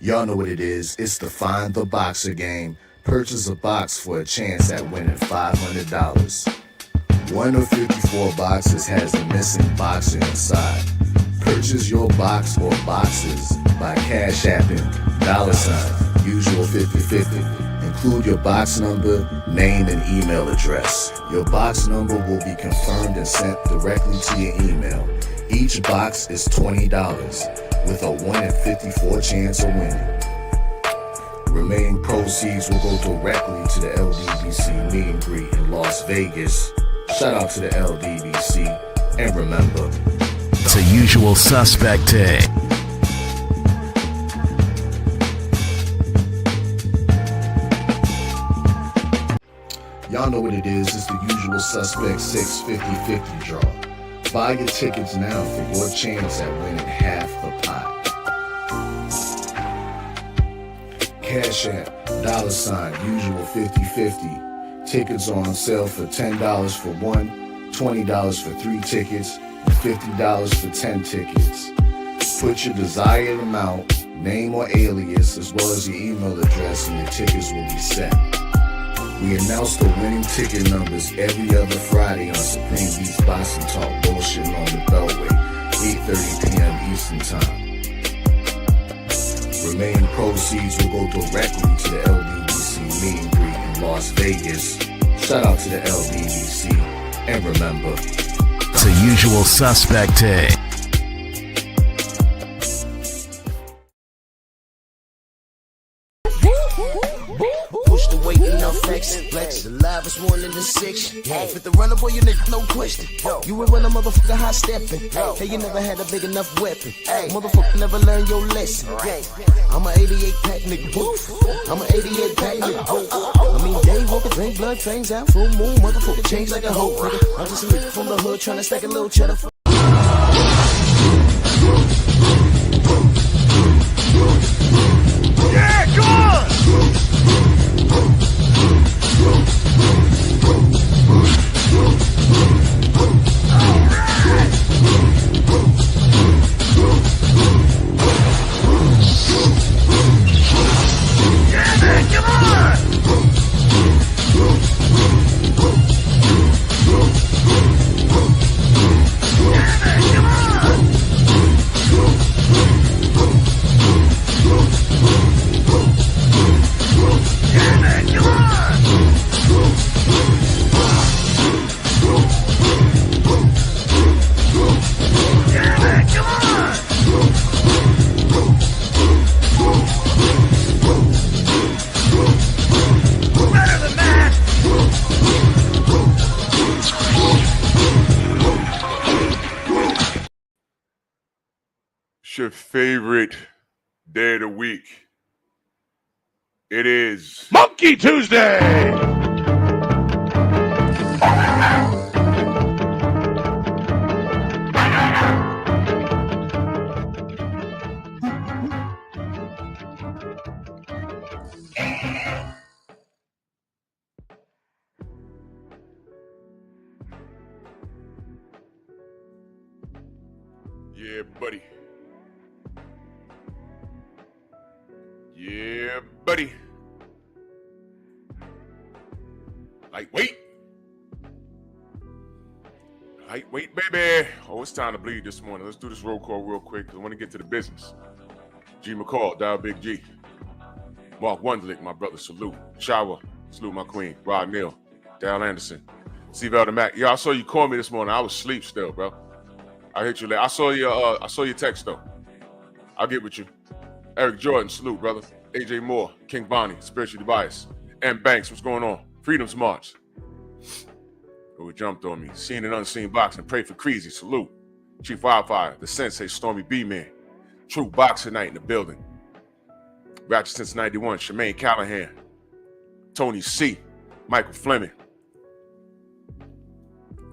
Y'all know what it is. It's the Find the Boxer game. Purchase a box for a chance at winning $500. One of 54 boxes has a missing boxer inside. Purchase your box or boxes by Cash Apping $, usual 50/50. Include your box number, name, and email address. Your box number will be confirmed and sent directly to your email. Each box is $20 with a 1 in 54 chance of winning. Remaining proceeds will go directly to the LDBC meet and greet in Las Vegas. Shout out to the LDBC, and remember, it's a usual suspect day. Y'all know what it is. It's the usual suspect 650-50 draw. Buy your tickets now for your chance at winning half the pot. Cash App, $, usual 50/50. Tickets are on sale for $10 for one, $20 for 3 tickets, and $50 for 10 tickets. Put your desired amount, name or alias, as well as your email address, and your tickets will be set. We announce the winning ticket numbers every other Friday on Supreme Beats Boxing Talk Bullshitting on the Beltway, 8:30 p.m. Eastern Time. Remaining proceeds will go directly to the LDBC meet and greet in Las Vegas. Shout out to the LDBC, and remember, it's a usual suspect day. Push the weight and now flex. Flex alive is more than the 6. With the runner boy, you nigga, no question. You will run a motherfucker high stepping. Hey, you never had a big enough weapon. Motherfucker never learned your lesson. I'm an 88 pack nigga. I'm an 88 pack nigga. I mean, day walking, drink blood, trains out, full moon, motherfucker change like a hoe. I'm just a nigga from the hood trying to stack a little cheddar. Yeah, come on! Yeah, man, come on! Yeah, man, come on! Yeah, man, come on! Yeah, man, come on! Better than that! It's your favorite day of the week. It is Monkey Tuesday! Yeah, buddy. Yeah, buddy. Lightweight. Lightweight, baby. Oh, it's time to bleed this morning. Let's do this roll call real quick because I want to get to the business. G McCall, Dial Big G. Mark Wunderlich, my brother, salute. Shower, salute my queen. Rod Neal, Dal Anderson. Steve Elder Mac. Yeah, I saw you call me this morning. I was asleep still, bro. I hit you late. I saw your text though. I'll get with you. Eric Jordan, salute, brother. AJ Moore, King Bonnie, Spiritually Biased. M Banks, what's going on? Freedom's March. Who jumped on me? Seen and unseen boxing. Pray for Creasy, salute. Chief Wildfire, the Sensei, Stormy B-Man. True Boxer Night in the building. Ratchet since 91, Shemaine Callahan. Tony C, Michael Fleming.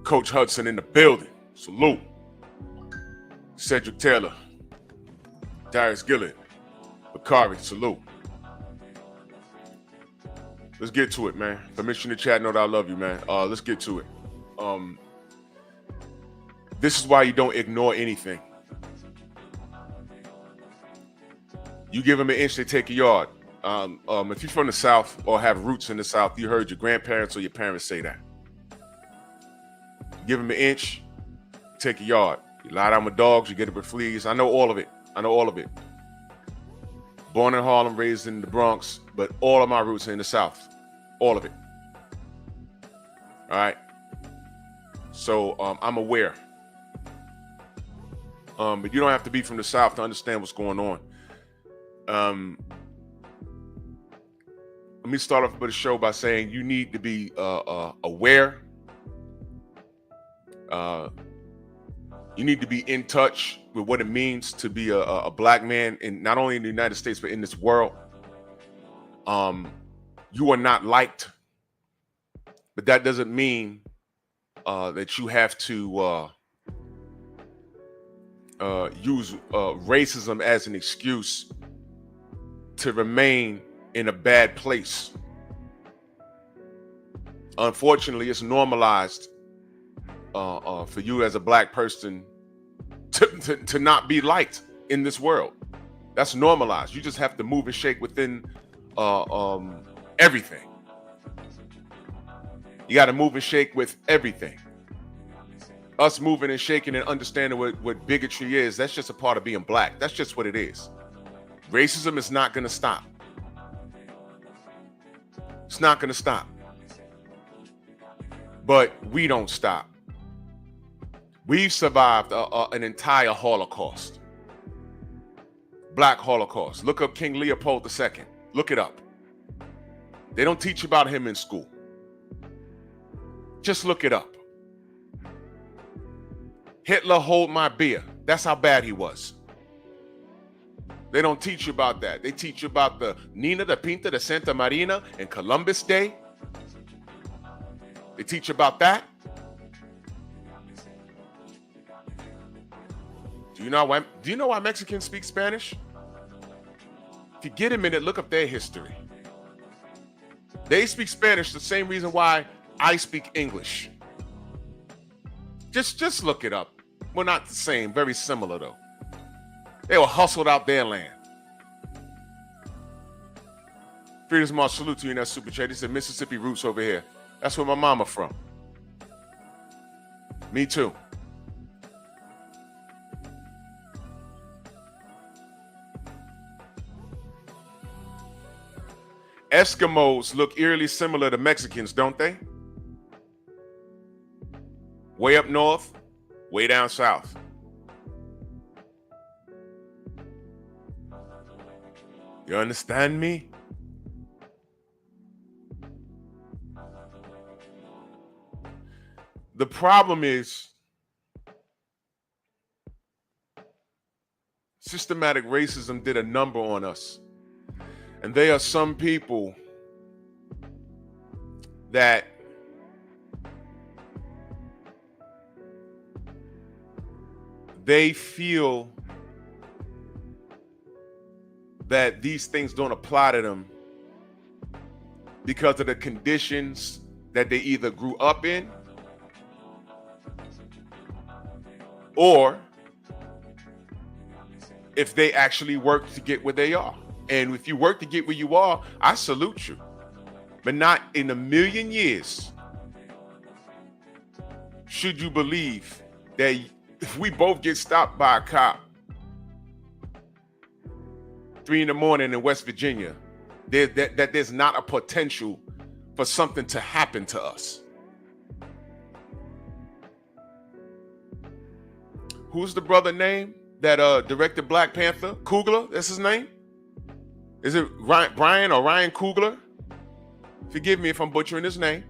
Coach Hudson in the building, salute. Cedric Taylor, Darius Gillett, Bakari, salute. Let's get to it, man. Permission to chat, know that I love you, man. Let's get to it. This is why you don't ignore anything. You give them an inch, they take a yard. If you're from the South or have roots in the South, you heard your grandparents or your parents say that. Give them an inch, take a yard. You lie down with dogs, you get it with fleas. I know all of it. Born in Harlem, raised in the Bronx, but all of my roots are in the South. All of it. All right. So I'm aware. But you don't have to be from the South to understand what's going on. Let me start off with the show by saying you need to be aware. You need to be in touch with what it means to be a black man, in not only in the United States but in this world. You are not liked, but that doesn't mean that you have to use racism as an excuse to remain in a bad place. Unfortunately, it's normalized for you as a black person to not be liked in this world. That's normalized. You just have to move and shake within everything. You got to move and shake with everything. Us moving and shaking and understanding what bigotry is, that's just a part of being black. That's just what it is. Racism is not going to stop. It's not going to stop. But we don't stop. We've survived an entire Holocaust. Black Holocaust. Look up King Leopold II. Look it up. They don't teach about him in school. Just look it up. Hitler, hold my beer. That's how bad he was. They don't teach you about that. They teach you about the Nina, the Pinta, the Santa Marina, and Columbus Day. They teach you about that. Do you know why Mexicans speak Spanish? If you get a minute, look up their history. They speak Spanish the same reason why I speak English. Just look it up. We're not the same, very similar though. They were hustled out their land. Freedom's March, salute to you in that super chat. He said Mississippi roots over here. That's where my mama from. Me too. Eskimos look eerily similar to Mexicans, don't they? Way up north, way down south. You understand me? The problem is systematic racism did a number on us. And there are some people that they feel that these things don't apply to them because of the conditions that they either grew up in or if they actually work to get where they are. And if you work to get where you are, I salute you. But not in a million years should you believe that if we both get stopped by a cop 3 a.m. in West Virginia, that there's not a potential for something to happen to us. Who's the brother name that directed Black Panther? Coogler, that's his name? Is it Brian or Ryan Coogler? Forgive me if I'm butchering his name.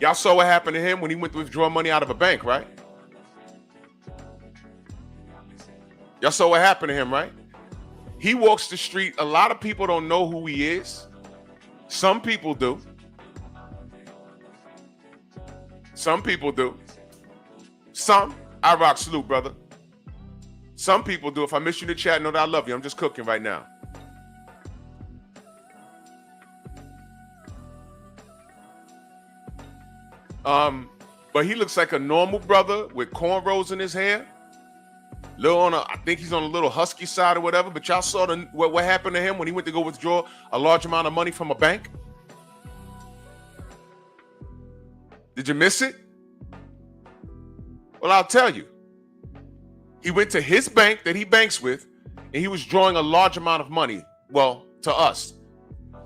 Y'all saw what happened to him when he went to withdraw money out of a bank, right? Y'all saw what happened to him, right? He walks the street. A lot of people don't know who he is. Some people do. Some people do. Some. I rock, salute, brother. Some people do. If I miss you in the chat, know that I love you. I'm just cooking right now. But he looks like a normal brother with cornrows in his hair. I think he's on a little husky side or whatever, but y'all saw what happened to him when he went to go withdraw a large amount of money from a bank? Did you miss it? Well, I'll tell you. He went to his bank that he banks with, and he was drawing a large amount of money. Well, to us.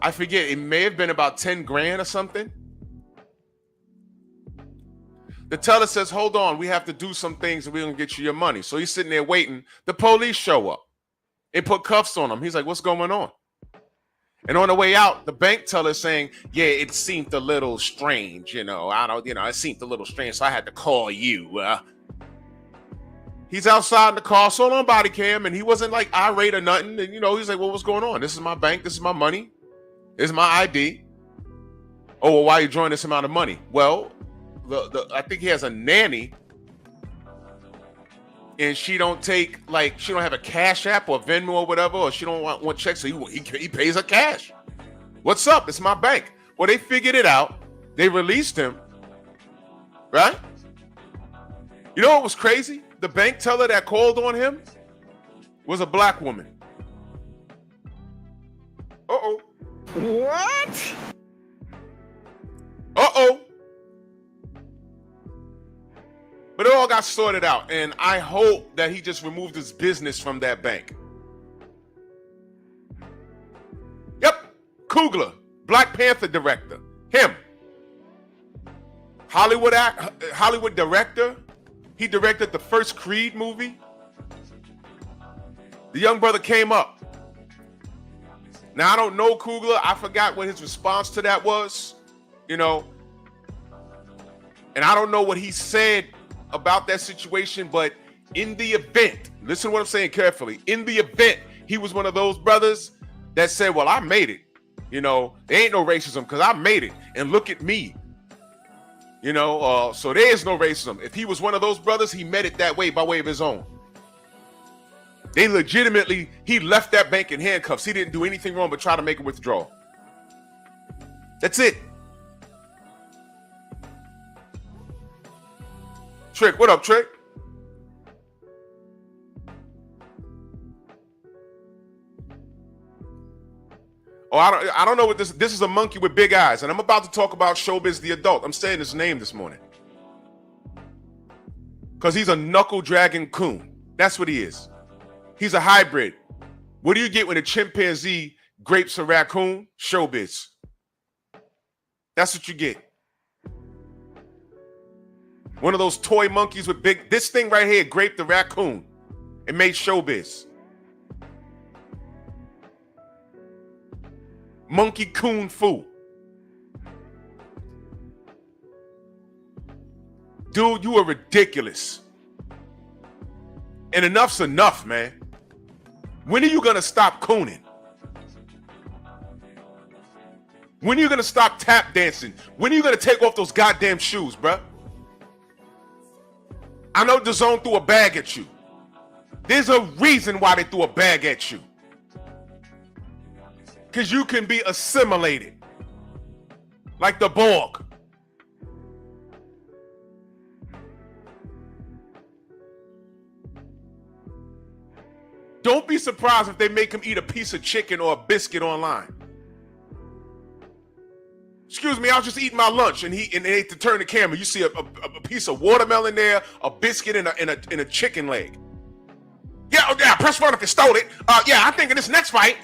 I forget, it may have been about 10 grand or something. The teller says, hold on, we have to do some things and we're going to get you your money. So he's sitting there waiting. The police show up and put cuffs on him. He's like, what's going on? And on the way out, the bank teller is saying, yeah, it seemed a little strange. It seemed a little strange, so I had to call you. He's outside in the car, sold on body cam, and he wasn't like irate or nothing. And, he's like, well, what's going on? This is my bank. This is my money. This is my ID. Oh, well, why are you drawing this amount of money? Well, I think he has a nanny, and she don't have a Cash App or Venmo or whatever, or she don't want checks, so he pays her cash. What's up? It's my bank. Well, they figured it out. They released him, right? You know what was crazy? The bank teller that called on him was a black woman. Uh-oh. What? Uh-oh. But it all got sorted out, and I hope that he just removed his business from that bank. Yep, Coogler, Black Panther director, him. Hollywood director. He directed the first Creed movie. The young brother came up. Now, I don't know Coogler. I forgot what his response to that was, and I don't know what he said about that situation, but in the event, listen to what I'm saying carefully, in the event he was one of those brothers that said, well, I made it, there ain't no racism because I made it, and look at me, so there is no racism. If he was one of those brothers, he met it that way by way of his own. He left that bank in handcuffs. He didn't do anything wrong but try to make a withdrawal. That's it. Trick, what up, Trick? Oh, I don't know what this is. A monkey with big eyes, and I'm about to talk about Showbiz the adult. I'm saying his name this morning because he's a knuckle dragging coon. That's what he is. He's a hybrid. What do you get when a chimpanzee grapes a raccoon? Showbiz. That's what you get. One of those toy monkeys with big... This thing right here graped the raccoon and made Showbiz. Monkey coon foo. Dude, you are ridiculous. And enough's enough, man. When are you going to stop cooning? When are you going to stop tap dancing? When are you going to take off those goddamn shoes, bruh? I know DAZN threw a bag at you. There's a reason why they threw a bag at you. Because you can be assimilated. Like the Borg. Don't be surprised if they make him eat a piece of chicken or a biscuit online. Excuse me, I was just eating my lunch, and they had to turn the camera. You see a piece of watermelon there, a biscuit, and a chicken leg. Yeah, press run if you stole it. I'm thinking this next fight.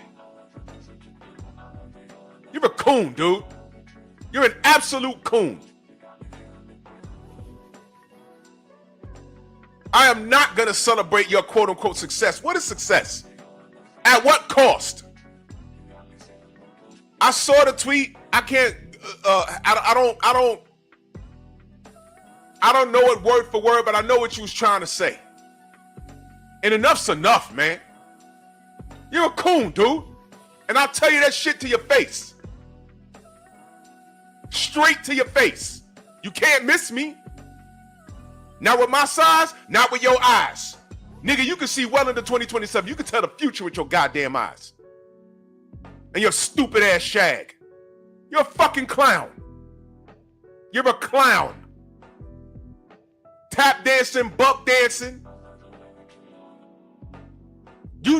You're a coon, dude. You're an absolute coon. I am not going to celebrate your quote-unquote success. What is success? At what cost? I saw the tweet. I can't... I don't know it word for word, but I know what you was trying to say. And enough's enough, man. You're a coon, dude. And I'll tell you that shit to your face. Straight to your face. You can't miss me. Not with my size, not with your eyes. Nigga, you can see well into 2027. You can tell the future with your goddamn eyes. And your stupid ass shag. You're a fucking clown. You're a clown. Tap dancing, buck dancing.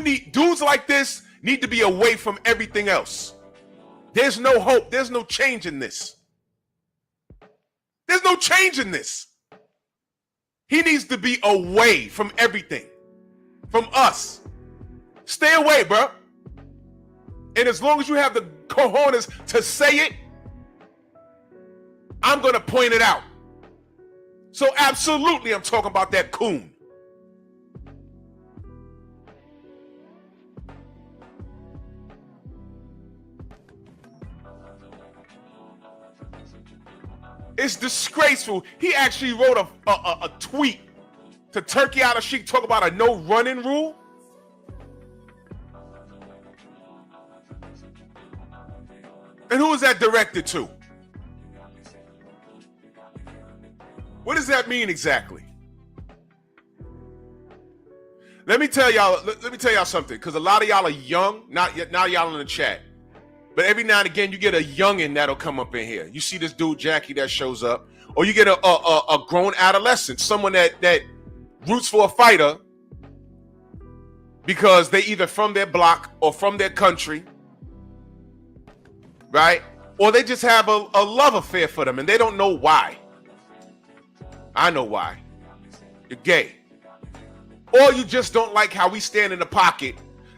dudes like this need to be away from everything else. There's no hope. There's no change in this. There's no change in this. He needs to be away from everything, from us. Stay away, bro. And as long as you have the cojones to say it, I'm going to point it out. So absolutely, I'm talking about that coon. It's disgraceful. He actually wrote a tweet to Turkey Out of Sheik, talk about a no running rule. And who is that directed to? What does that mean exactly? Let me tell y'all something, because a lot of y'all are young, not y'all in the chat. But every now and again, you get a youngin' that'll come up in here. You see this dude, Jackie, that shows up. Or you get a grown adolescent, someone that roots for a fighter because they either from their block or from their country, right? Or they just have a love affair for them and they don't know why. I know why. You're gay. Or you just don't like how we stand in the pocket.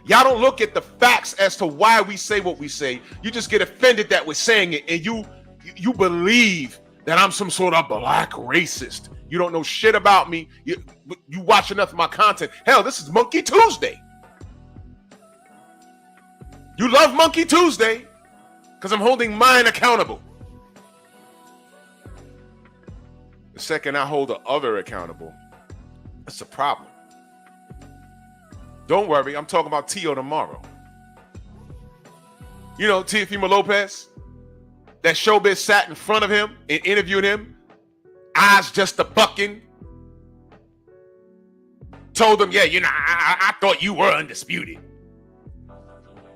Y'all don't look at the facts as to why we say what we say. You just get offended that we're saying it, and you believe that I'm some sort of black racist. You don't know shit about me. You watch enough of my content. Hell, this is Monkey Tuesday. You love Monkey Tuesday because I'm holding mine accountable. The second I hold the other accountable, that's a problem. Don't worry, I'm talking about Tio tomorrow. You know, Teofimo Lopez, that showbiz sat in front of him and interviewed him, eyes just a bucking. Told him, yeah, you know, I thought you were undisputed.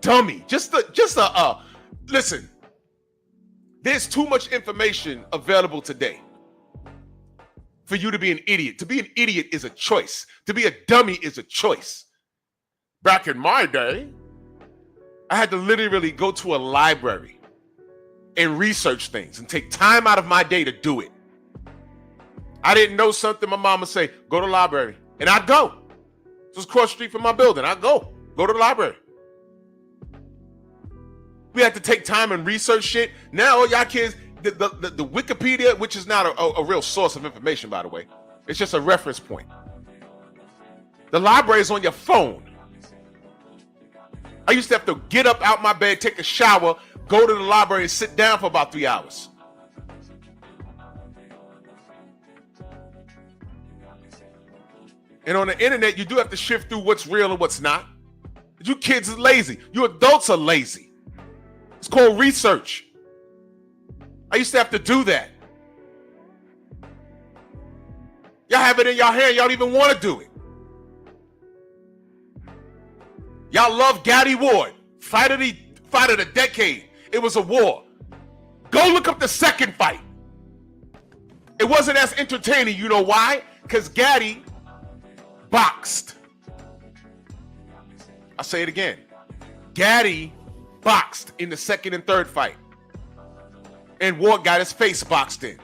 Dummy, listen, there's too much information available today for you to be an idiot. To be an idiot is a choice. To be a dummy is a choice. Back in my day, I had to literally go to a library and research things and take time out of my day to do it. I didn't know something, my mom would say, go to the library. And I'd go. Just across the street from my building. I'd go to the library. We had to take time and research shit. Now, y'all kids, the Wikipedia, which is not a real source of information, by the way. It's just a reference point. The library is on your phone. I used to have to get up out my bed, take a shower, go to the library and sit down for about 3 hours. And on the internet, you do have to shift through what's real and what's not. You kids are lazy. You adults are lazy. It's called research. I used to have to do that. Y'all have it in your hand. Y'all don't even want to do it. Y'all love Gaddy Ward. Fight of the decade. It was a war. Go look up the second fight. It wasn't as entertaining. You know why? Because Gaddy boxed. I'll say it again. Gaddy boxed in the second and third fight. And Ward got his face boxed in.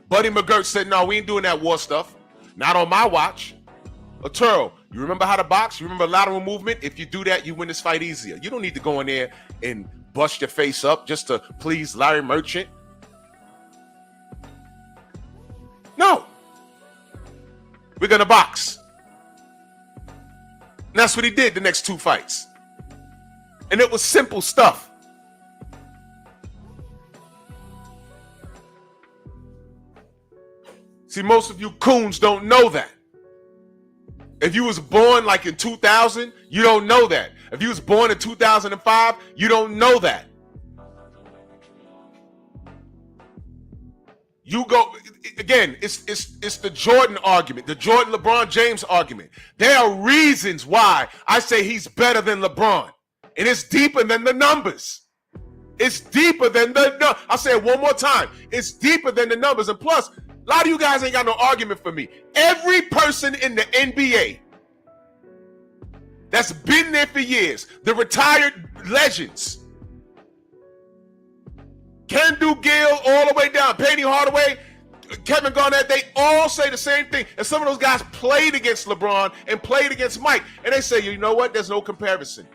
Buddy McGirt said, no, we ain't doing that war stuff. Not on my watch. Arturo, you remember how to box? You remember lateral movement? If you do that, you win this fight easier. You don't need to go in there and bust your face up just to please Larry Merchant. No. We're going to box. And that's what he did the next two fights. And it was simple stuff. See, most of you coons don't know that. If you was born like in 2000, you don't know that. If you was born in 2005, you don't know that. You go, again, it's the Jordan argument, the Jordan LeBron James argument. There are reasons why I say he's better than LeBron. And it's deeper than the numbers. It's deeper than I'll say it one more time. It's deeper than the numbers. And plus, a lot of you guys ain't got no argument for me. Every person in the NBA that's been there for years, the retired legends, Ken Gill all the way down, Penny Hardaway, Kevin Garnett, they all say the same thing. And some of those guys played against LeBron and played against Mike. And they say, you know what? There's no comparison.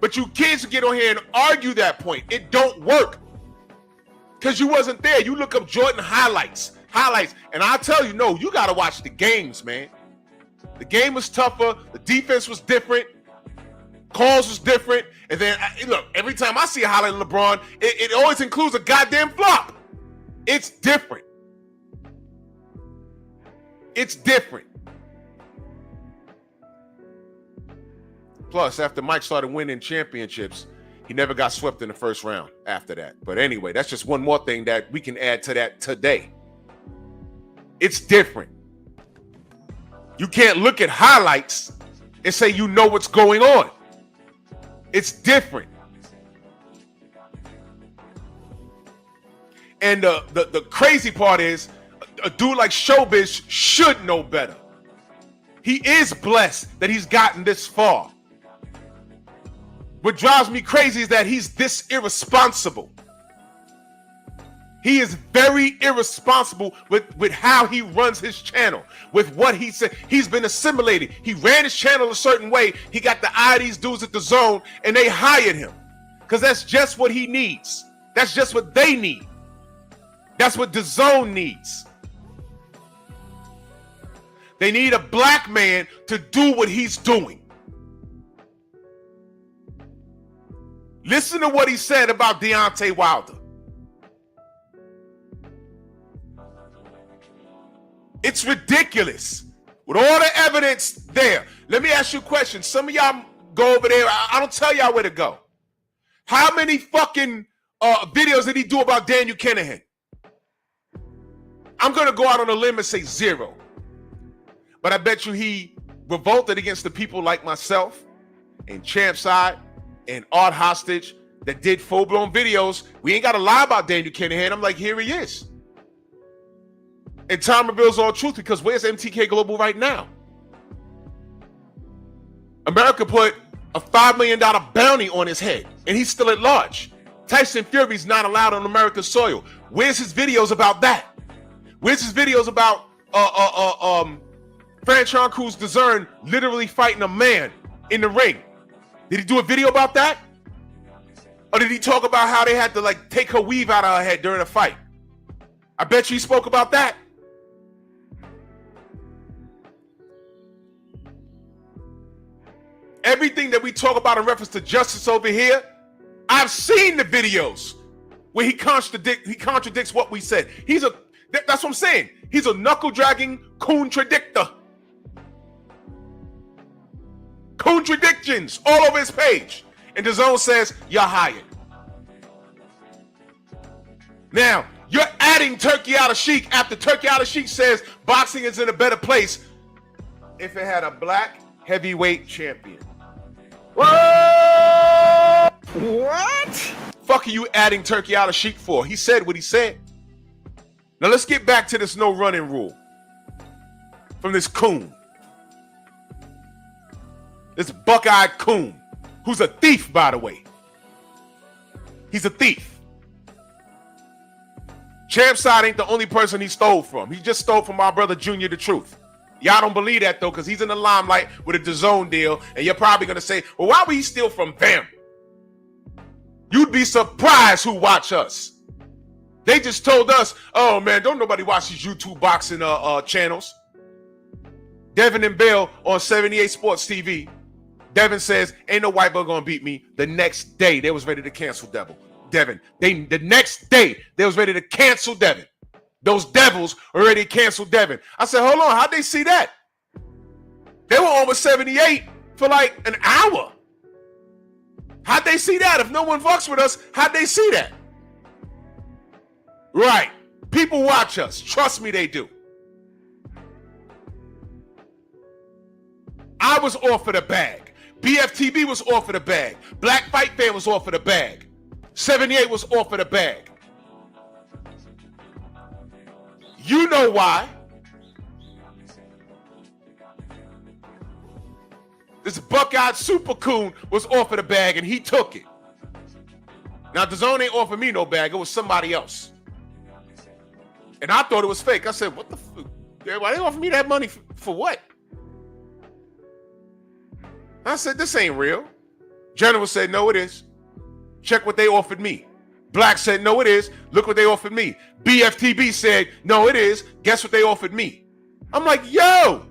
But you kids get on here and argue that point. It don't work. Because you wasn't there. You look up Jordan highlights. And I tell you, no, you got to watch the games, man. The game was tougher. The defense was different. Calls was different. And then, look, every time I see a highlight of LeBron, it always includes a goddamn flop. It's different. It's different. Plus, after Mike started winning championships, he never got swept in the first round after that. But anyway, that's just one more thing that we can add to that today. It's different. You can't look at highlights and say you know what's going on. It's different. And the crazy part is, a dude like Showbiz should know better. He is blessed that he's gotten this far. What drives me crazy is that he's this irresponsible. He is very irresponsible with how he runs his channel, with what he said. He's been assimilated. He ran his channel a certain way. He got the eye of these dudes at the Zone, and they hired him because that's just what he needs. That's just what they need. That's what the Zone needs. They need a black man to do what he's doing. Listen to what he said about Deontay Wilder. It's ridiculous. With all the evidence there. Let me ask you a question. Some of y'all go over there. I don't tell y'all where to go. How many fucking videos did he do about Daniel Kinahan? I'm going to go out on a limb and say 0. But I bet you he revolted against the people like myself and Champside and Art Hostage that did full-blown videos. We ain't got to lie about Daniel Kinahan. I'm like, here he is. And time reveals all truth, because where's MTK Global right now? America put a $5 million bounty on his head, and he's still at large. Tyson Fury's not allowed on America's soil. Where's his videos about that? Where's his videos about Franchon Cruz DeZern literally fighting a man in the ring? Did he do a video about that? Or did he talk about how they had to like take her weave out of her head during a fight? I bet you he spoke about that. Everything that we talk about in reference to justice over here, I've seen the videos where he contradicts what we said. That's what I'm saying. He's a knuckle-dragging contradictor. Contradictions all over his page. And the Zone says, you're hired. Now, you're adding Turkey Al-Sheikh after Turkey Al-Sheikh says boxing is in a better place if it had a black heavyweight champion. What? Fuck are you adding Turkey Al-Sheikh for? He said what he said. Now let's get back to this no running rule from this coon. This buck-eyed coon, who's a thief, by the way. He's a thief. Champside ain't the only person he stole from. He just stole from our brother Junior the Truth. Y'all don't believe that, though, because he's in the limelight with a DAZN deal, and you're probably going to say, well, why would he steal from them? You'd be surprised who watch us. They just told us, oh, man, don't nobody watch these YouTube boxing channels. Devin and Bill on 78 Sports TV. Devin says, ain't no white boy going to beat me. The next day, they was ready to cancel Devin. The next day, they was ready to cancel Devin. Those devils already canceled Devin. I said, hold on, how'd they see that? They were over 78 for like an hour. How'd they see that? If no one fucks with us, how'd they see that? Right. People watch us. Trust me, they do. I was offered a bag. BFTB was offered a bag. Black Fight Fan was offered a bag. 78 was offered a bag. You know why. This buck-eyed super coon was offered a bag and he took it. Now, DAZN ain't offered me no bag. It was somebody else. And I thought it was fake. I said, what the fuck? Why they offer me that money for what? I said, this ain't real. General said, no, it is. Check what they offered me. Black said, no, it is. Look what they offered me. BFTB said, no, it is. Guess what they offered me? I'm like, yo.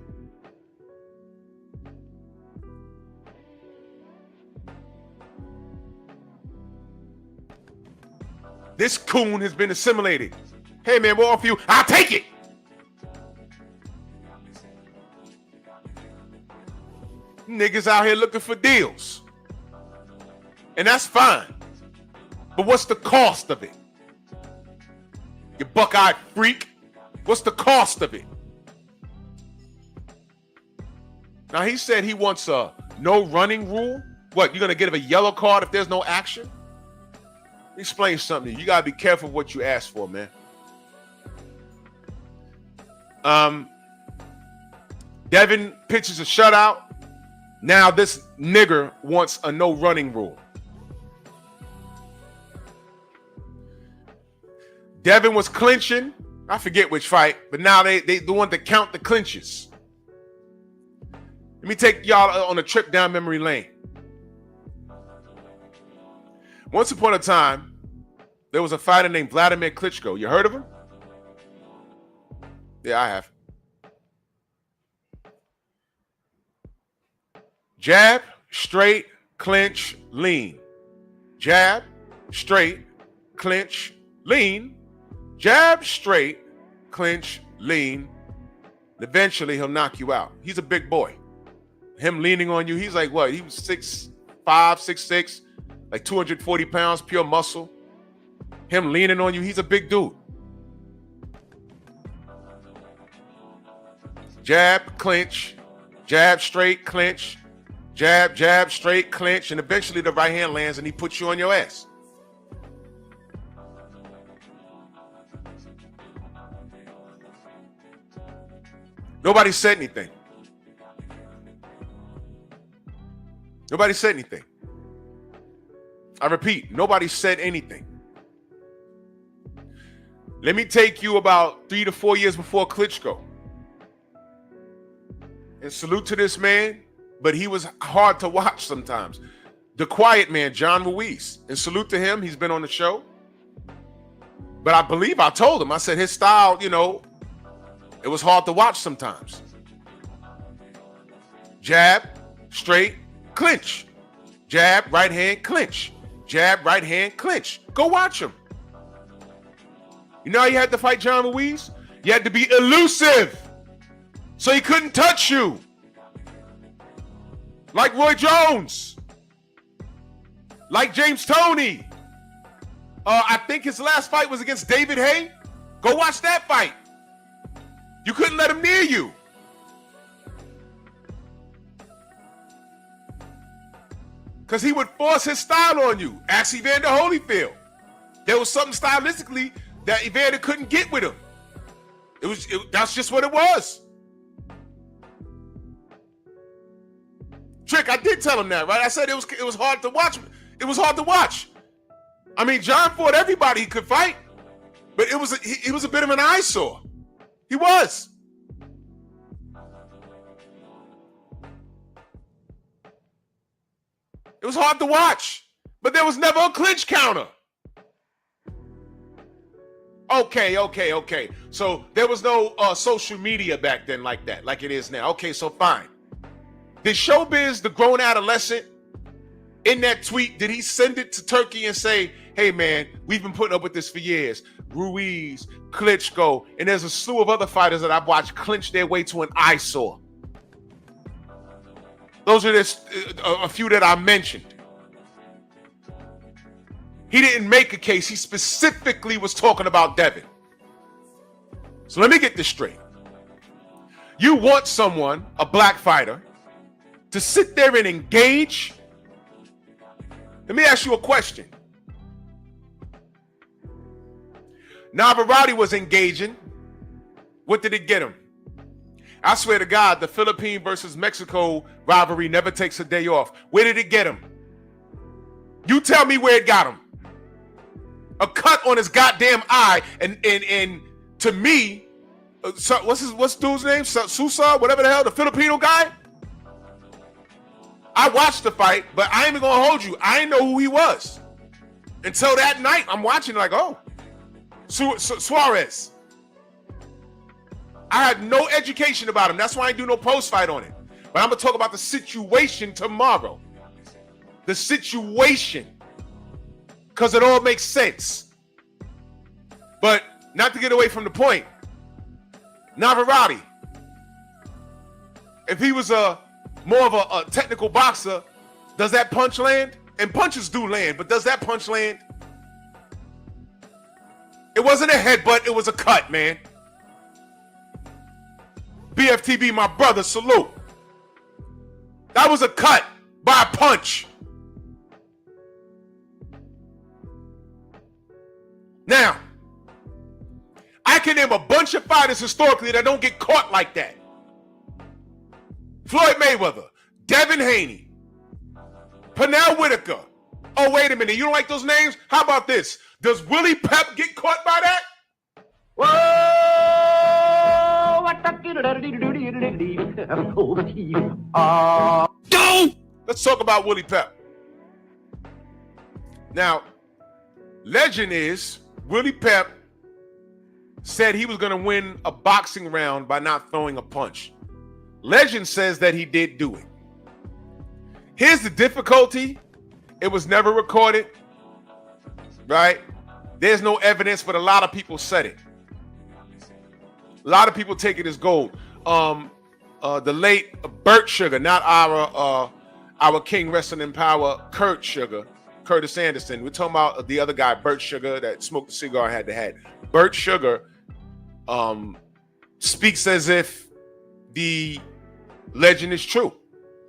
This coon has been assimilated. Hey, man, we'll offer you. I'll take it. Niggas out here looking for deals. And that's fine. But what's the cost of it? You buck-eyed freak. What's the cost of it? Now, he said he wants a no running rule. What, you're going to give a yellow card if there's no action? Explain something. You got to be careful what you ask for, man. Devin pitches a shutout. Now this nigger wants a no running rule. Devin was clinching. I forget which fight, but now they want to count the clinches. Let me take y'all on a trip down memory lane. Once upon a time, there was a fighter named Vladimir Klitschko. You heard of him? Yeah, I have. Jab, straight, clinch, lean. Jab, straight, clinch, lean. Jab, straight, clinch, lean. Eventually, he'll knock you out. He's a big boy. Him leaning on you, he's like what? He was 6'5", 6'6", like 240 pounds, pure muscle. Him leaning on you, he's a big dude. Jab, clinch, jab, straight, clinch, jab, jab, straight, clinch, and eventually the right hand lands and he puts you on your ass. Nobody said anything. Nobody said anything. I repeat, nobody said anything. Let me take you about 3 to 4 years before Klitschko. And salute to this man, but he was hard to watch sometimes. The quiet man, John Ruiz. And salute to him, he's been on the show. But I believe I told him, I said his style, you know, it was hard to watch sometimes. Jab, straight, clinch. Jab, right hand, clinch. Jab, right hand, clinch. Go watch him. You know how you had to fight John Ruiz? You had to be elusive. So he couldn't touch you. Like Roy Jones. Like James Toney. I think his last fight was against David Haye. Go watch that fight. You couldn't let him near you. Because he would force his style on you. Ask Evander Holyfield. There was something stylistically that Evander couldn't get with him. That's just what it was. Trick, I did tell him that, right? I said it was hard to watch. It was hard to watch. I mean, John fought everybody he could fight, but it was a bit of an eyesore. He was. It was hard to watch, but there was never a clinch counter. Okay. So there was no social media back then like that, like it is now. Okay, so fine. Did Showbiz, the grown adolescent, in that tweet, did he send it to Turkey and say, hey, man, we've been putting up with this for years. Ruiz, Klitschko, and there's a slew of other fighters that I've watched clinch their way to an eyesore. Those are just a few that I mentioned. He didn't make a case. He specifically was talking about Devin. So let me get this straight. You want someone, a black fighter, to sit there and engage? Let me ask you a question. Navarrete was engaging. What did it get him? I swear to God, the Philippine versus Mexico rivalry never takes a day off. Where did it get him? You tell me where it got him. A cut on his goddamn eye, and to me, what's dude's name? Sousa, whatever the hell, the Filipino guy. I watched the fight, but I ain't even gonna hold you. I didn't know who he was until that night. I'm watching like, oh, Suarez. I had no education about him. That's why I ain't do no post fight on it. But I'm gonna talk about the situation tomorrow. The situation, because it all makes sense. But not to get away from the point, Navarrete, if he was more of a technical boxer, does that punch land? And punches do land, but does that punch land? It wasn't a headbutt, it was a cut, man. BFTB, my brother, salute. That was a cut by a punch. Now, I can name a bunch of fighters historically that don't get caught like that. Floyd Mayweather, Devin Haney, Pernell Whitaker. Oh, wait a minute. You don't like those names? How about this? Does Willie Pep get caught by that? Let's talk about Willie Pep. Now, legend is Willie Pep said he was going to win a boxing round by not throwing a punch. Legend says that he did do it. Here's the difficulty. It was never recorded, right? There's no evidence, but a lot of people said it. A lot of people take it as gold. The late Burt Sugar, not our king wrestling in power, Curtis Anderson. We're talking about the other guy, Burt Sugar, that smoked the cigar and had the hat. Burt Sugar speaks as if the legend is true.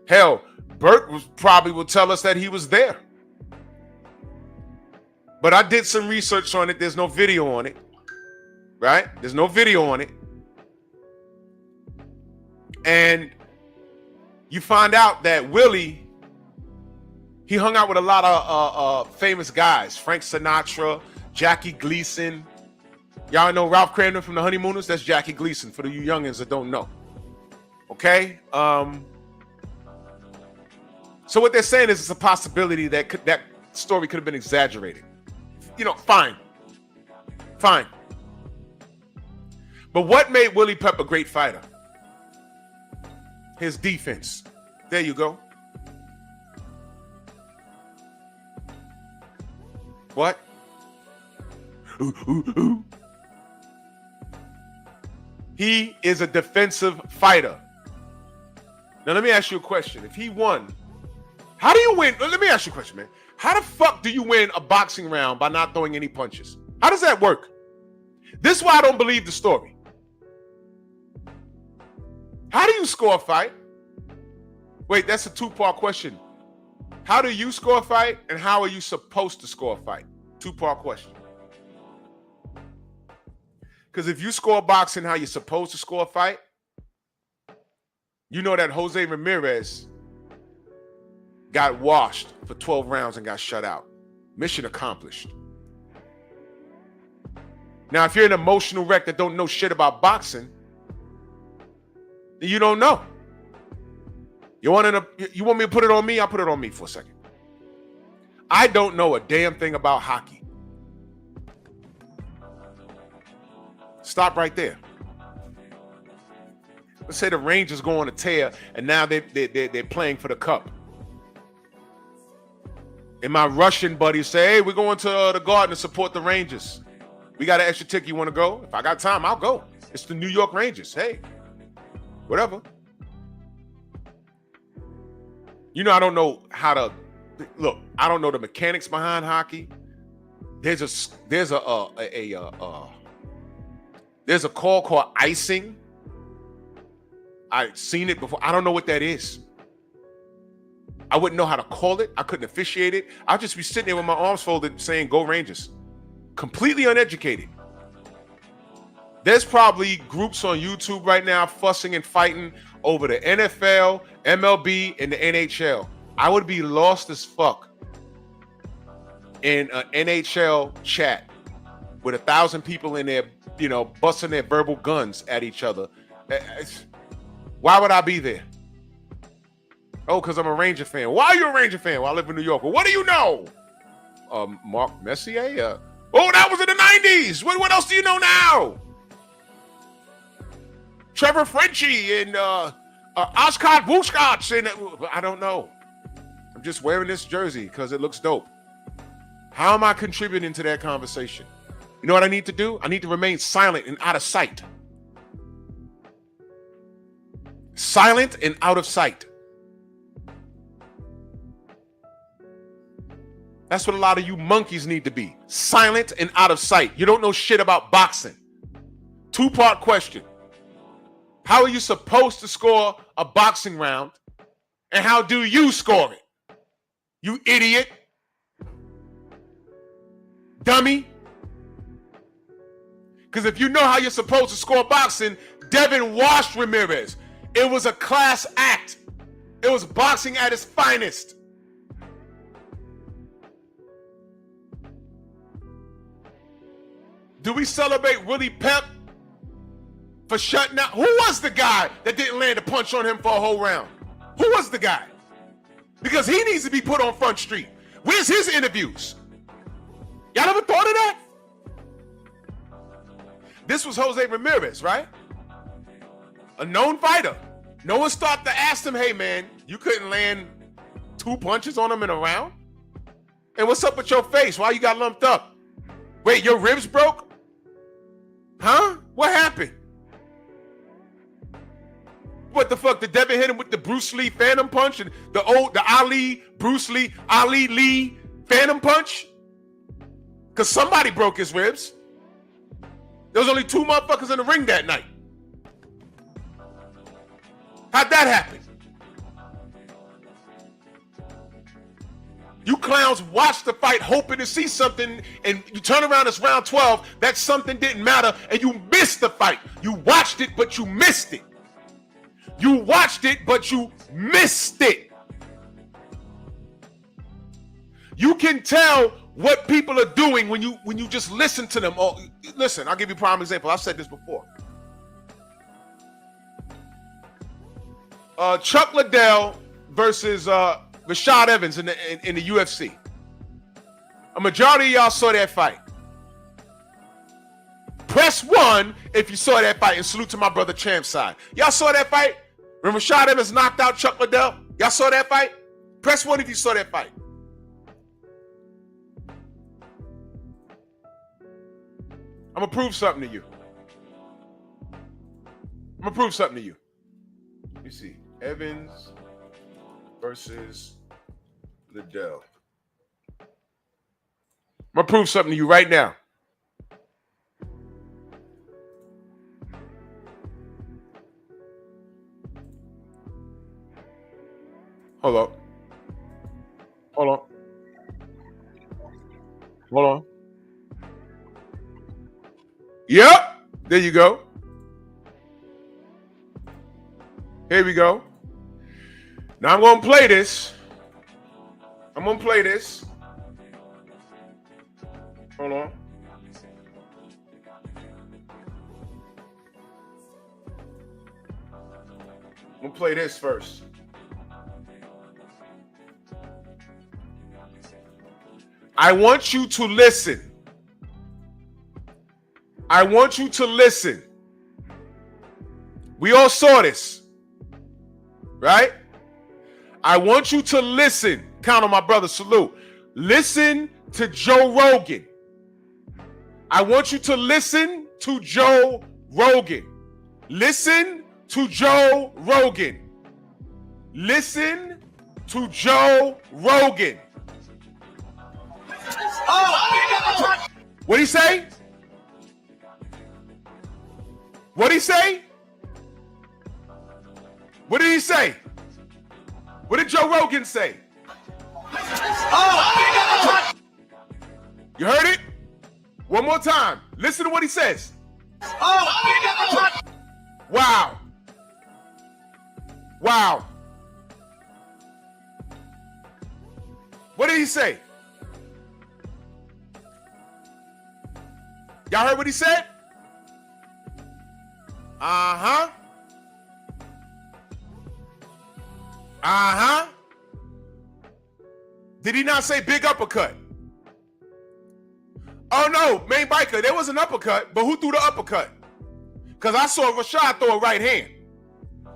Hell, Burt probably will tell us that he was there. But I did some research on it. There's no video on it, right? There's no video on it. And you find out that Willie, he hung out with a lot of famous guys. Frank Sinatra, Jackie Gleason. Y'all know Ralph Cramden from the Honeymooners? That's Jackie Gleason, for you youngins that don't know. Okay? So what they're saying is it's a possibility that that story could have been exaggerated. You know, fine. Fine. But what made Willie Pep a great fighter? His defense. There you go. What? He is a defensive fighter. Now, let me ask you a question. If he won, how do you win? Let me ask you a question, man. How the fuck do you win a boxing round by not throwing any punches? How does that work? This is why I don't believe the story. How do you score a fight? Wait, that's a two-part question. How do you score a fight, and how are you supposed to score a fight? Two-part question. Because if you score boxing how you're supposed to score a fight, you know that Jose Ramirez got washed for 12 rounds and got shut out. Mission accomplished. Now, if you're an emotional wreck that don't know shit about boxing, then you don't know. You want me to put it on me? I'll put it on me for a second. I don't know a damn thing about hockey. Stop right there. Let's say the Rangers go on a tear and now they're playing for the cup. And my Russian buddies say, hey, we're going to the Garden to support the Rangers. We got an extra ticket. You want to go? If I got time, I'll go. It's the New York Rangers. Hey, whatever. You know, I don't know how to look. I don't know the mechanics behind hockey. There's a call called icing. I've seen it before. I don't know what that is. I wouldn't know how to call it. I couldn't officiate it. I'd just be sitting there with my arms folded saying, go Rangers. Completely uneducated. There's probably groups on YouTube right now fussing and fighting over the NFL, MLB, and the NHL. I would be lost as fuck in an NHL chat with 1,000 people in there, you know, busting their verbal guns at each other. Why would I be there? Oh, because I'm a Ranger fan. Why are you a Ranger fan? Well, I live in New York. Well, what do you know? Mark Messier? Oh, that was in the 90s. What else do you know now? Trevor Frenchie and Oshkosh Bushkosh. And I don't know. I'm just wearing this jersey because it looks dope. How am I contributing to that conversation? You know what I need to do? I need to remain silent and out of sight. Silent and out of sight. That's what a lot of you monkeys need to be. Silent and out of sight. You don't know shit about boxing. 2-part question. How are you supposed to score a boxing round? And how do you score it? You idiot. Dummy. Because if you know how you're supposed to score boxing, Devin washed Ramirez. It was a class act. It was boxing at its finest. Do we celebrate Willie Pep for shutting out? Who was the guy that didn't land a punch on him for a whole round? Who was the guy? Because he needs to be put on Front Street. Where's his interviews? Y'all ever thought of that? This was Jose Ramirez, right? A known fighter. No one stopped to ask him, hey man, you couldn't land 2 punches on him in a round? And what's up with your face? Why you got lumped up? Wait, your ribs broke? Huh? What happened? What the fuck? Did Devin hit him with the Bruce Lee Phantom Punch and the Ali Lee Phantom Punch? Because somebody broke his ribs. There was only 2 motherfuckers in the ring that night. How'd that happen? You clowns watched the fight hoping to see something, and you turn around, it's round 12, that something didn't matter, and you missed the fight. You watched it, but you missed it. You watched it, but you missed it. You can tell what people are doing when you just listen to them. Oh, listen, I'll give you a prime example. I've said this before. Chuck Liddell versus Rashad Evans in the UFC. A majority of y'all saw that fight. Press 1 if you saw that fight, and salute to my brother Champ side. Y'all saw that fight? When Rashad Evans knocked out Chuck Liddell? Y'all saw that fight? Press 1 if you saw that fight. I'm gonna prove something to you. Let me see. Evans versus Liddell. I'm gonna prove something to you right now. Hold on. Yep. There you go. Here we go. Now I'm going to play this. Hold on. I'm going to play this first. I want you to listen. We all saw this, right? I want you to listen. Count on my brother, salute. Listen to Joe Rogan. I want you to listen to Joe Rogan. Listen to Joe Rogan. Listen to Joe Rogan. What'd he say? What'd he say? What did he say? What did Joe Rogan say? You heard it? One more time. Listen to what he says. Wow. Wow. What did he say? Y'all heard what he said? Uh-huh. Uh-huh. Did he not say big uppercut? Oh no, main biker, there was an uppercut, but who threw the uppercut? Because I saw Rashad throw a right hand.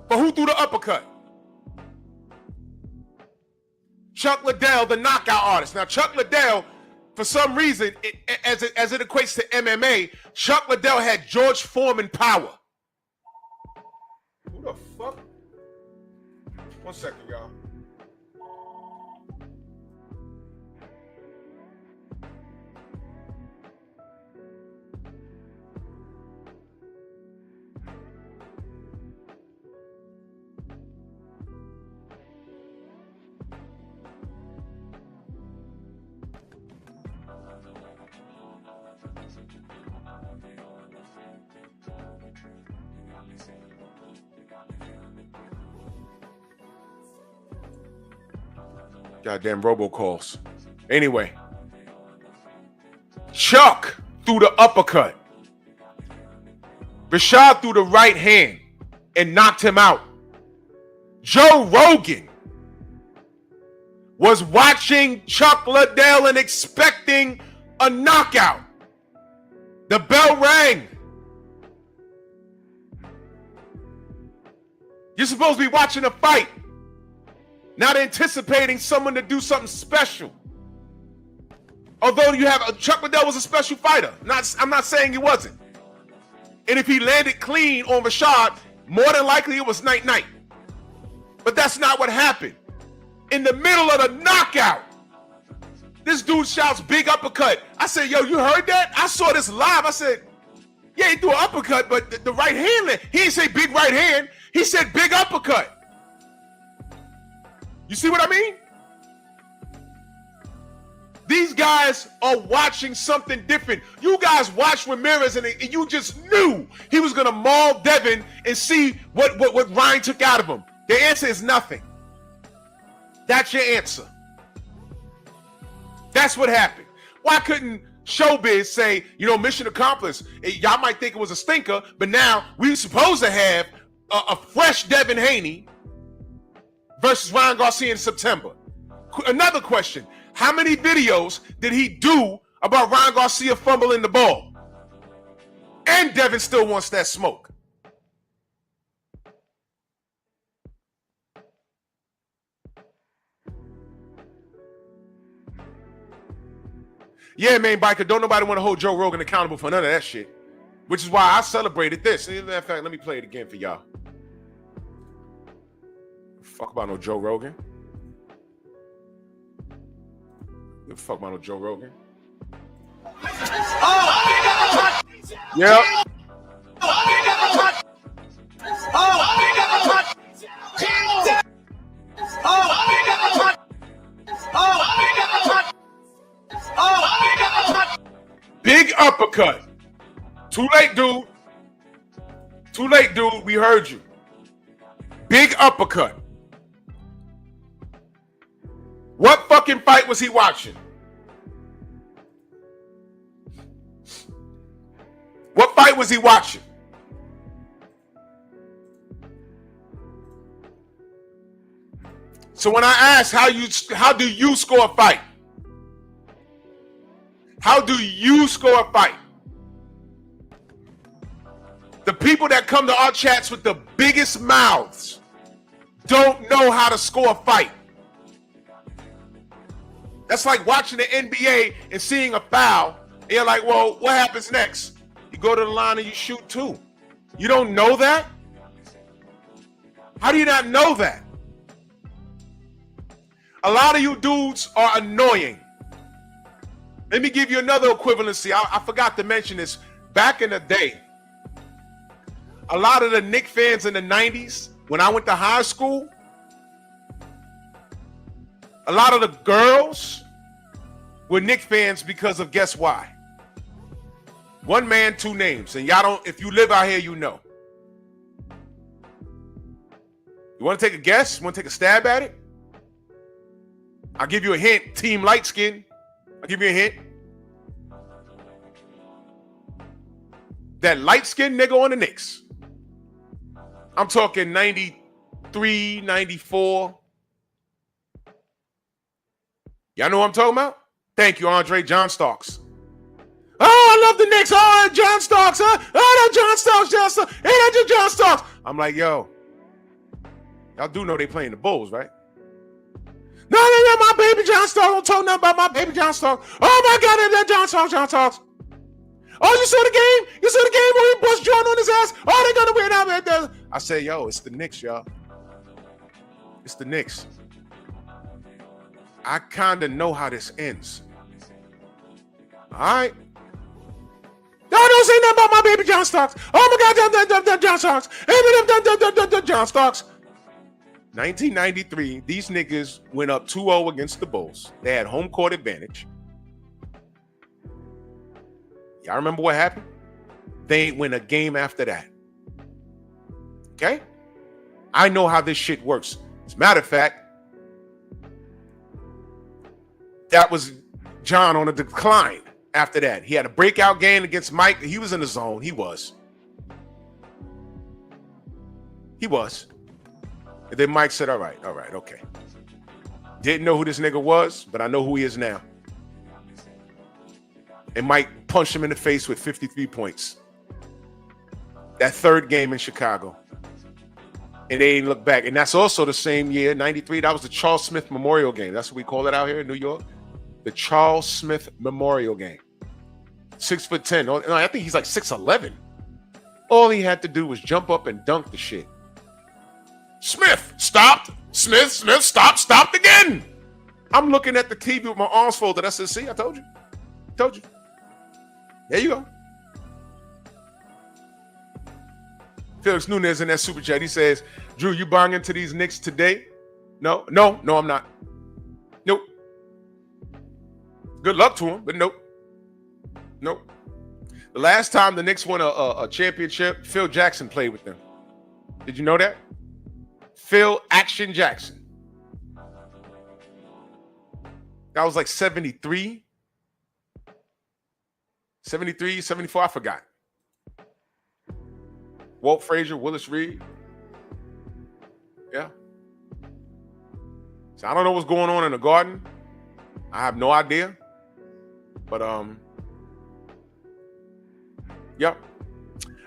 But who threw the uppercut? Chuck Liddell, the knockout artist. Now, Chuck Liddell, for some reason, as it equates to MMA, Chuck Liddell had George Foreman power. Who the fuck? 1 second, y'all. Goddamn robocalls. Anyway, Chuck threw the uppercut. Rashad threw the right hand and knocked him out. Joe Rogan was watching Chuck Liddell and expecting a knockout. The bell rang. You're supposed to be watching a fight, not anticipating someone to do something special. Although Chuck Liddell was a special fighter. I'm not saying he wasn't. And if he landed clean on Rashad, more than likely it was night-night. But that's not what happened. In the middle of the knockout, this dude shouts big uppercut. I said, yo, you heard that? I saw this live. I said, yeah, he threw an uppercut, but the right hand, he didn't say big right hand. He said big uppercut. You see what I mean? These guys are watching something different. You guys watched Ramirez and you just knew he was going to maul Devin and see what Ryan took out of him. The answer is nothing. That's your answer. That's what happened. Why couldn't Showbiz say, mission accomplished? Y'all might think it was a stinker, but now we supposed to have a fresh Devin Haney versus Ryan Garcia in September. Another question. How many videos did he do about Ryan Garcia fumbling the ball? And Devin still wants that smoke. Yeah, main biker, don't nobody want to hold Joe Rogan accountable for none of that shit. Which is why I celebrated this. In fact, let me play it again for y'all. Fuck about no Joe Rogan. Fuck about no Joe Rogan. Oh! Yep. Big uppercut. Too late, dude. Too late, dude. We heard you. Big uppercut. What fucking fight was he watching? What fight was he watching? So when I ask how do you score a fight? How do you score a fight? The people that come to our chats with the biggest mouths don't know how to score a fight. That's like watching the NBA and seeing a foul. And you're like, well, what happens next? You go to the line and you shoot two. You don't know that? How do you not know that? A lot of you dudes are annoying. Let me give you another equivalency. I forgot to mention this. Back in the day, a lot of the Knicks fans in the 90s, when I went to high school, a lot of the girls were Knicks fans because of guess why? One man, two names. And y'all don't, if you live out here, you know. You want to take a guess? Want to take a stab at it? I'll give you a hint. Team light skin. I'll give you a hint. That light skinned nigga on the Knicks. I'm talking 93, 94. Y'all know what I'm talking about? Thank you, Andre John Starks. Oh, I love the Knicks. Oh, John Starks. Oh, no, John Starks. Hey, that's John Starks. I'm like, yo, y'all do know they playing the Bulls, right? No, my baby John Starks. Don't talk nothing about my baby John Starks. Oh, my God, that John Starks. Oh, you saw the game? You saw the game where he bust Jordan on his ass? Oh, they're going to win out. I say, yo, it's the Knicks, y'all. It's the Knicks. I kind of know how this ends. All right? No, don't say nothing about my baby John Starks. Oh, my God, John Starks. John Starks. 1993, these niggas went up 2-0 against the Bulls. They had home court advantage. Y'all remember what happened? They ain't win a game after that. Okay? I know how this shit works. As a matter of fact, that was John on a decline after that. He had a breakout game against Mike. He was in the zone. He was. And then Mike said, all right, okay. Didn't know who this nigga was, but I know who he is now. And Mike punched him in the face with 53 points. That third game in Chicago. And they didn't look back. And that's also the same year, 93. That was the Charles Smith Memorial Game. That's what we call it out here in New York. The Charles Smith Memorial Game. 6'10". No, I think he's like 6'11". All he had to do was jump up and dunk the shit. Smith stopped. Smith stopped again. I'm looking at the TV with my arms folded. I said, see, I told you. There you go. Felix Nunez in that super chat. He says, Drew, you buying into these Knicks today? No, I'm not. Nope. Good luck to him, but nope. The last time the Knicks won a championship, Phil Jackson played with them. Did you know that? Phil Action Jackson. That was like 73. 73, 74, I forgot. Walt Frazier, Willis Reed. Yeah. So I don't know what's going on in the Garden. I have no idea. But yep.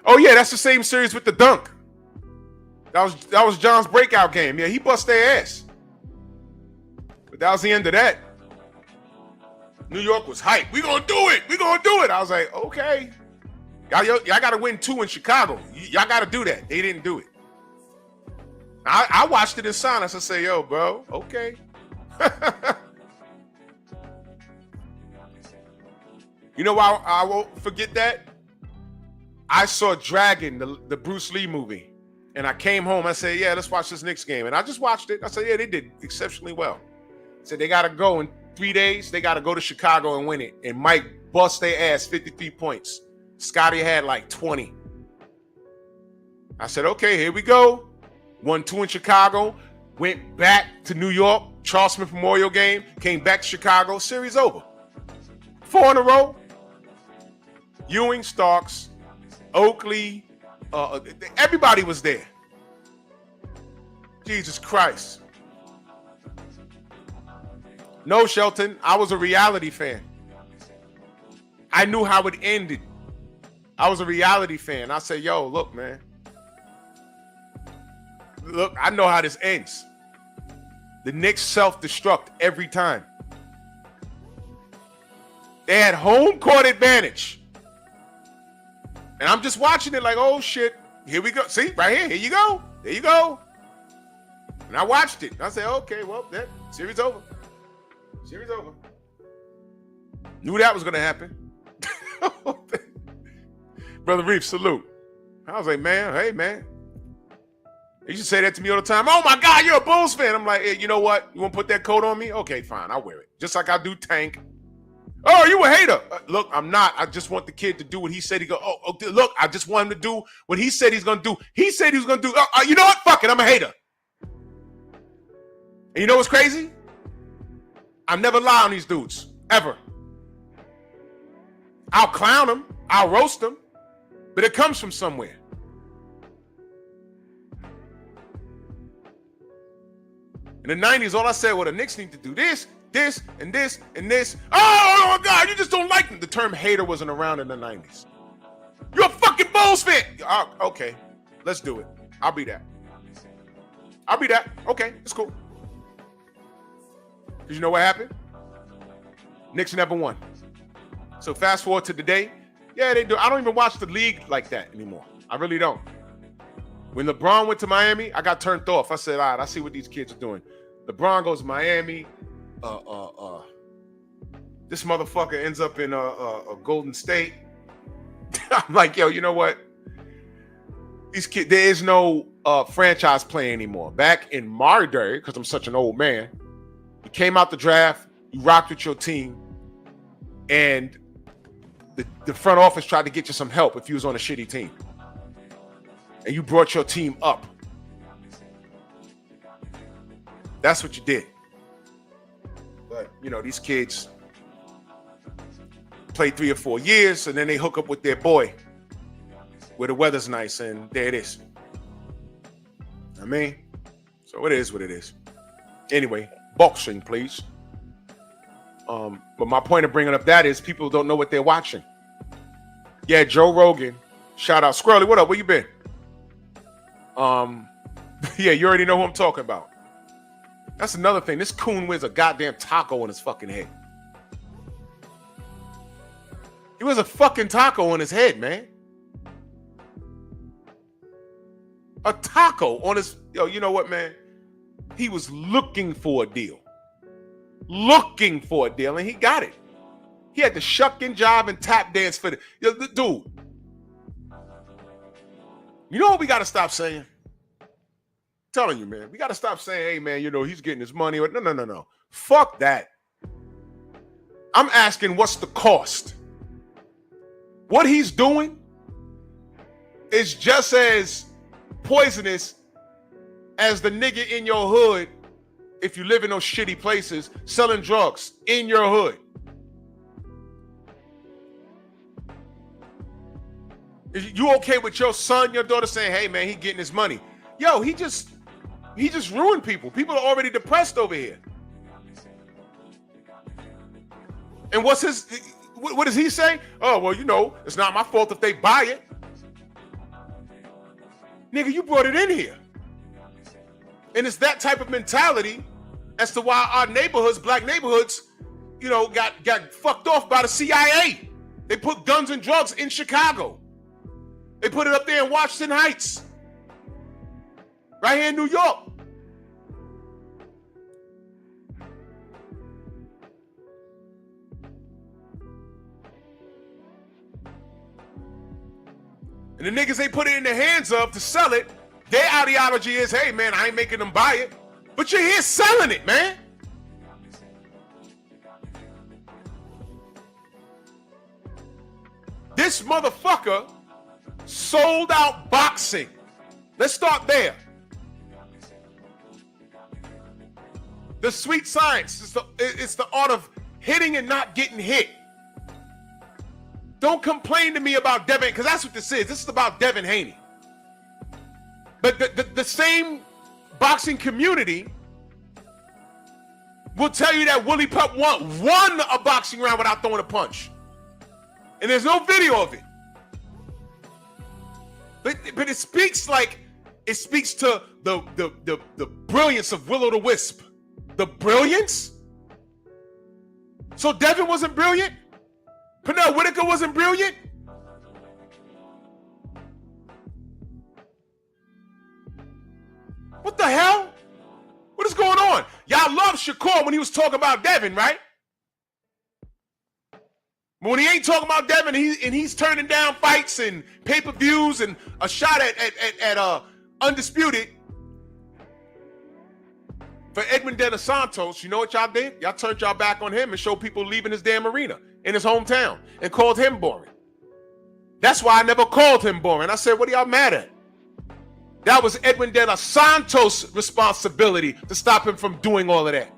Oh yeah, that's the same series with the dunk. That was John's breakout game. Yeah, he bust their ass. But that was the end of that. New York was hyped. We gonna do it. I was like, okay. Y'all got to win 2 in Chicago. Y'all got to do that. They didn't do it. I watched it in silence. I say, yo, bro, okay. You know why I won't forget that? I saw Dragon, the Bruce Lee movie, and I came home. I said, yeah, let's watch this Knicks game. And I just watched it. I said, yeah, they did exceptionally well. I said, they got to go in 3 days. They got to go to Chicago and win it. And Mike bust their ass 53 points. Scotty had like 20. I said, okay, here we go. Won 2 in Chicago. Went back to New York. Charles Smith Memorial Game. Came back to Chicago. Series over. 4 in a row. Ewing, Starks, Oakley. Everybody was there. Jesus Christ. No, Shelton. I was a reality fan. I knew how it ended. I was a reality fan. I said, yo, look, man. Look, I know how this ends. The Knicks self-destruct every time. They had home court advantage. And I'm just watching it like, oh, shit. Here we go. See, right here. Here you go. There you go. And I watched it. I said, okay, well, that series over. Series over. Knew that was going to happen. Brother Reef, salute. I was like, man, hey, man. You should say that to me all the time. Oh, my God, you're a Bulls fan. I'm like, hey, you know what? You want to put that coat on me? Okay, fine. I'll wear it. Just like I do Tank. Oh, you a hater. Look, I'm not. I just want the kid to do what he said he go. Look, I just want him to do what he said he's going to do. He said he was going to do. You know what? Fuck it. I'm a hater. And you know what's crazy? I never lie on these dudes. Ever. I'll clown them. I'll roast them. But it comes from somewhere. In the 90s, all I said, well, the Knicks need to do this, this, and this, and this. Oh, my God, you just don't like them. The term hater wasn't around in the 90s. You're a fucking Bulls fan. Okay, let's do it. I'll be that. Okay, it's cool. Because you know what happened? Knicks never won. So fast forward to today. Yeah, they do. I don't even watch the league like that anymore. I really don't. When LeBron went to Miami, I got turned off. I said, all right, I see what these kids are doing. LeBron goes to Miami. This motherfucker ends up in a Golden State. I'm like, yo, you know what? These kids, there is no franchise play anymore. Back in my day, because I'm such an old man, you came out the draft, you rocked with your team, and the front office tried to get you some help if you was on a shitty team. And you brought your team up. That's what you did. But, you know, these kids play 3 or 4 years, and then they hook up with their boy where the weather's nice, and there it is. I mean, so it is what it is. Anyway, boxing, please. But my point of bringing up that is people don't know what they're watching. Yeah, Joe Rogan. Shout out. Squirrely, what up? Where you been? Yeah, you already know who I'm talking about. That's another thing. This coon wears a goddamn taco on his fucking head. He wears a fucking taco on his head, man. A taco on his... Yo, you know what, man? He was looking for a deal. Looking for a deal, and he got it. He had to shuck and jive and tap dance for the... Yo, dude. You know what we got to stop saying? Telling you, man. We got to stop saying, hey, man, you know, he's getting his money. No. Fuck that. I'm asking what's the cost? What he's doing is just as poisonous as the nigga in your hood, if you live in those shitty places, selling drugs in your hood. You okay with your son, your daughter saying, hey, man, he getting his money? Yo, he just ruined people. People are already depressed over here. And what does he say? Oh, well, you know, it's not my fault if they buy it. Nigga, you brought it in here. And it's that type of mentality as to why our neighborhoods, black neighborhoods, you know, got fucked off by the CIA. They put guns and drugs in Chicago. They put it up there in Washington Heights. Right here in New York. And the niggas they put it in the hands of to sell it, their ideology is, hey, man, I ain't making them buy it. But you're here selling it, man. This motherfucker sold out boxing. Let's start there. The sweet science, it's the art of hitting and not getting hit. Don't complain to me about Devin, because that's what this is. This is about Devin Haney. But the same boxing community will tell you that Willie Pup won a boxing round without throwing a punch. And there's no video of it. But it speaks to the brilliance of Will o' the Wisp. The brilliance? So Devin wasn't brilliant? Pernell Whitaker wasn't brilliant? What the hell? What is going on? Y'all love Shakur when he was talking about Devin, right? But when he ain't talking about Devin and he's turning down fights and pay-per-views and a shot at Undisputed for Edwin De Los Santos, you know what y'all did? Y'all turned y'all back on him and showed people leaving his damn arena. in his hometown and called him boring. That's why I never called him boring. I said, what are y'all mad at? That was Edwin De Los Santos' responsibility to stop him from doing all of that.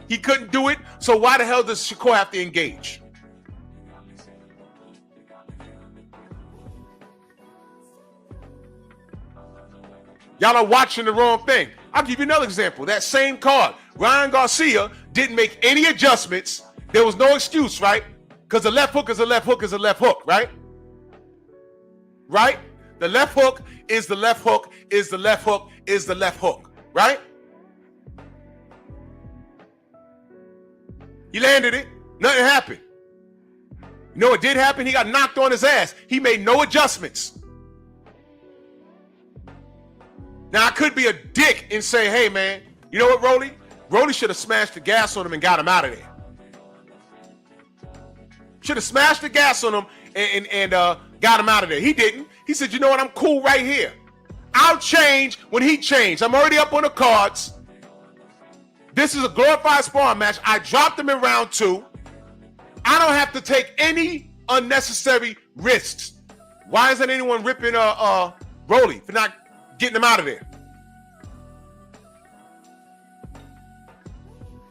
He couldn't do it, so why the hell does Shakur have to engage? Y'all are watching the wrong thing. I'll give you another example. That same card, Ryan Garcia didn't make any adjustments. There was no excuse, right? Because the left hook is a left hook is a left hook, right? Right? The left hook is the left hook is the left hook is the left hook, right? He landed it. Nothing happened. You know what did happen? He got knocked on his ass. He made no adjustments. Now, I could be a dick and say, hey, man, you know what, Rolly? Rolly should have smashed the gas on him and got him out of there. Should have smashed the gas on him and got him out of there. He didn't. He said, you know what? I'm cool right here. I'll change when he changed. I'm already up on the cards. This is a glorified sparring match. I dropped him in round 2. I don't have to take any unnecessary risks. Why isn't anyone ripping Rolly for not getting him out of there?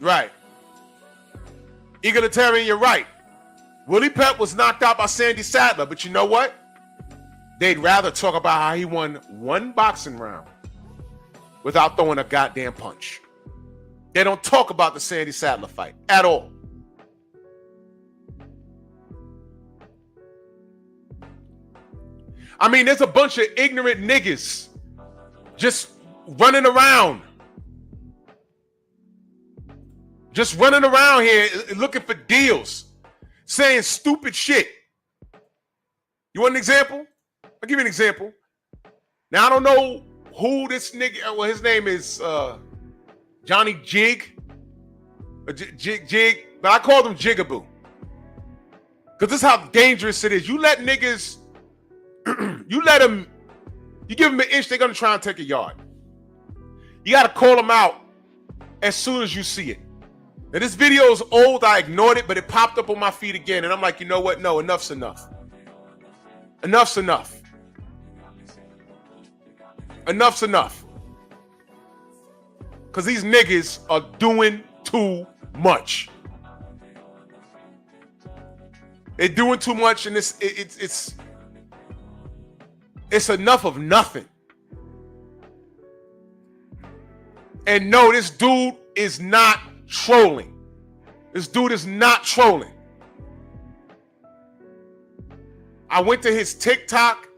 Right. Egalitarian, you're right. Willie Pep was knocked out by Sandy Saddler, but you know what? They'd rather talk about how he won one boxing round without throwing a goddamn punch. They don't talk about the Sandy Saddler fight at all. I mean, there's a bunch of ignorant niggas just running around. Just running around here looking for deals, saying stupid shit. You want an example? I'll give you an example. Now, I don't know who this nigga, well, his name is Johnny Jig, Jig, but I called him Jigaboo. Because this is how dangerous it is. You let niggas, you let them, you give them an inch, they're going to try and take a yard. You got to call them out as soon as you see it. Now, this video is old. I ignored it, but it popped up on my feed again. And I'm like, you know what? No, enough's enough. Enough's enough. Enough's enough. Because these niggas are doing too much. They're doing too much, and it's enough of nothing. And no, this dude is not trolling. This dude is not trolling. I went to his TikTok,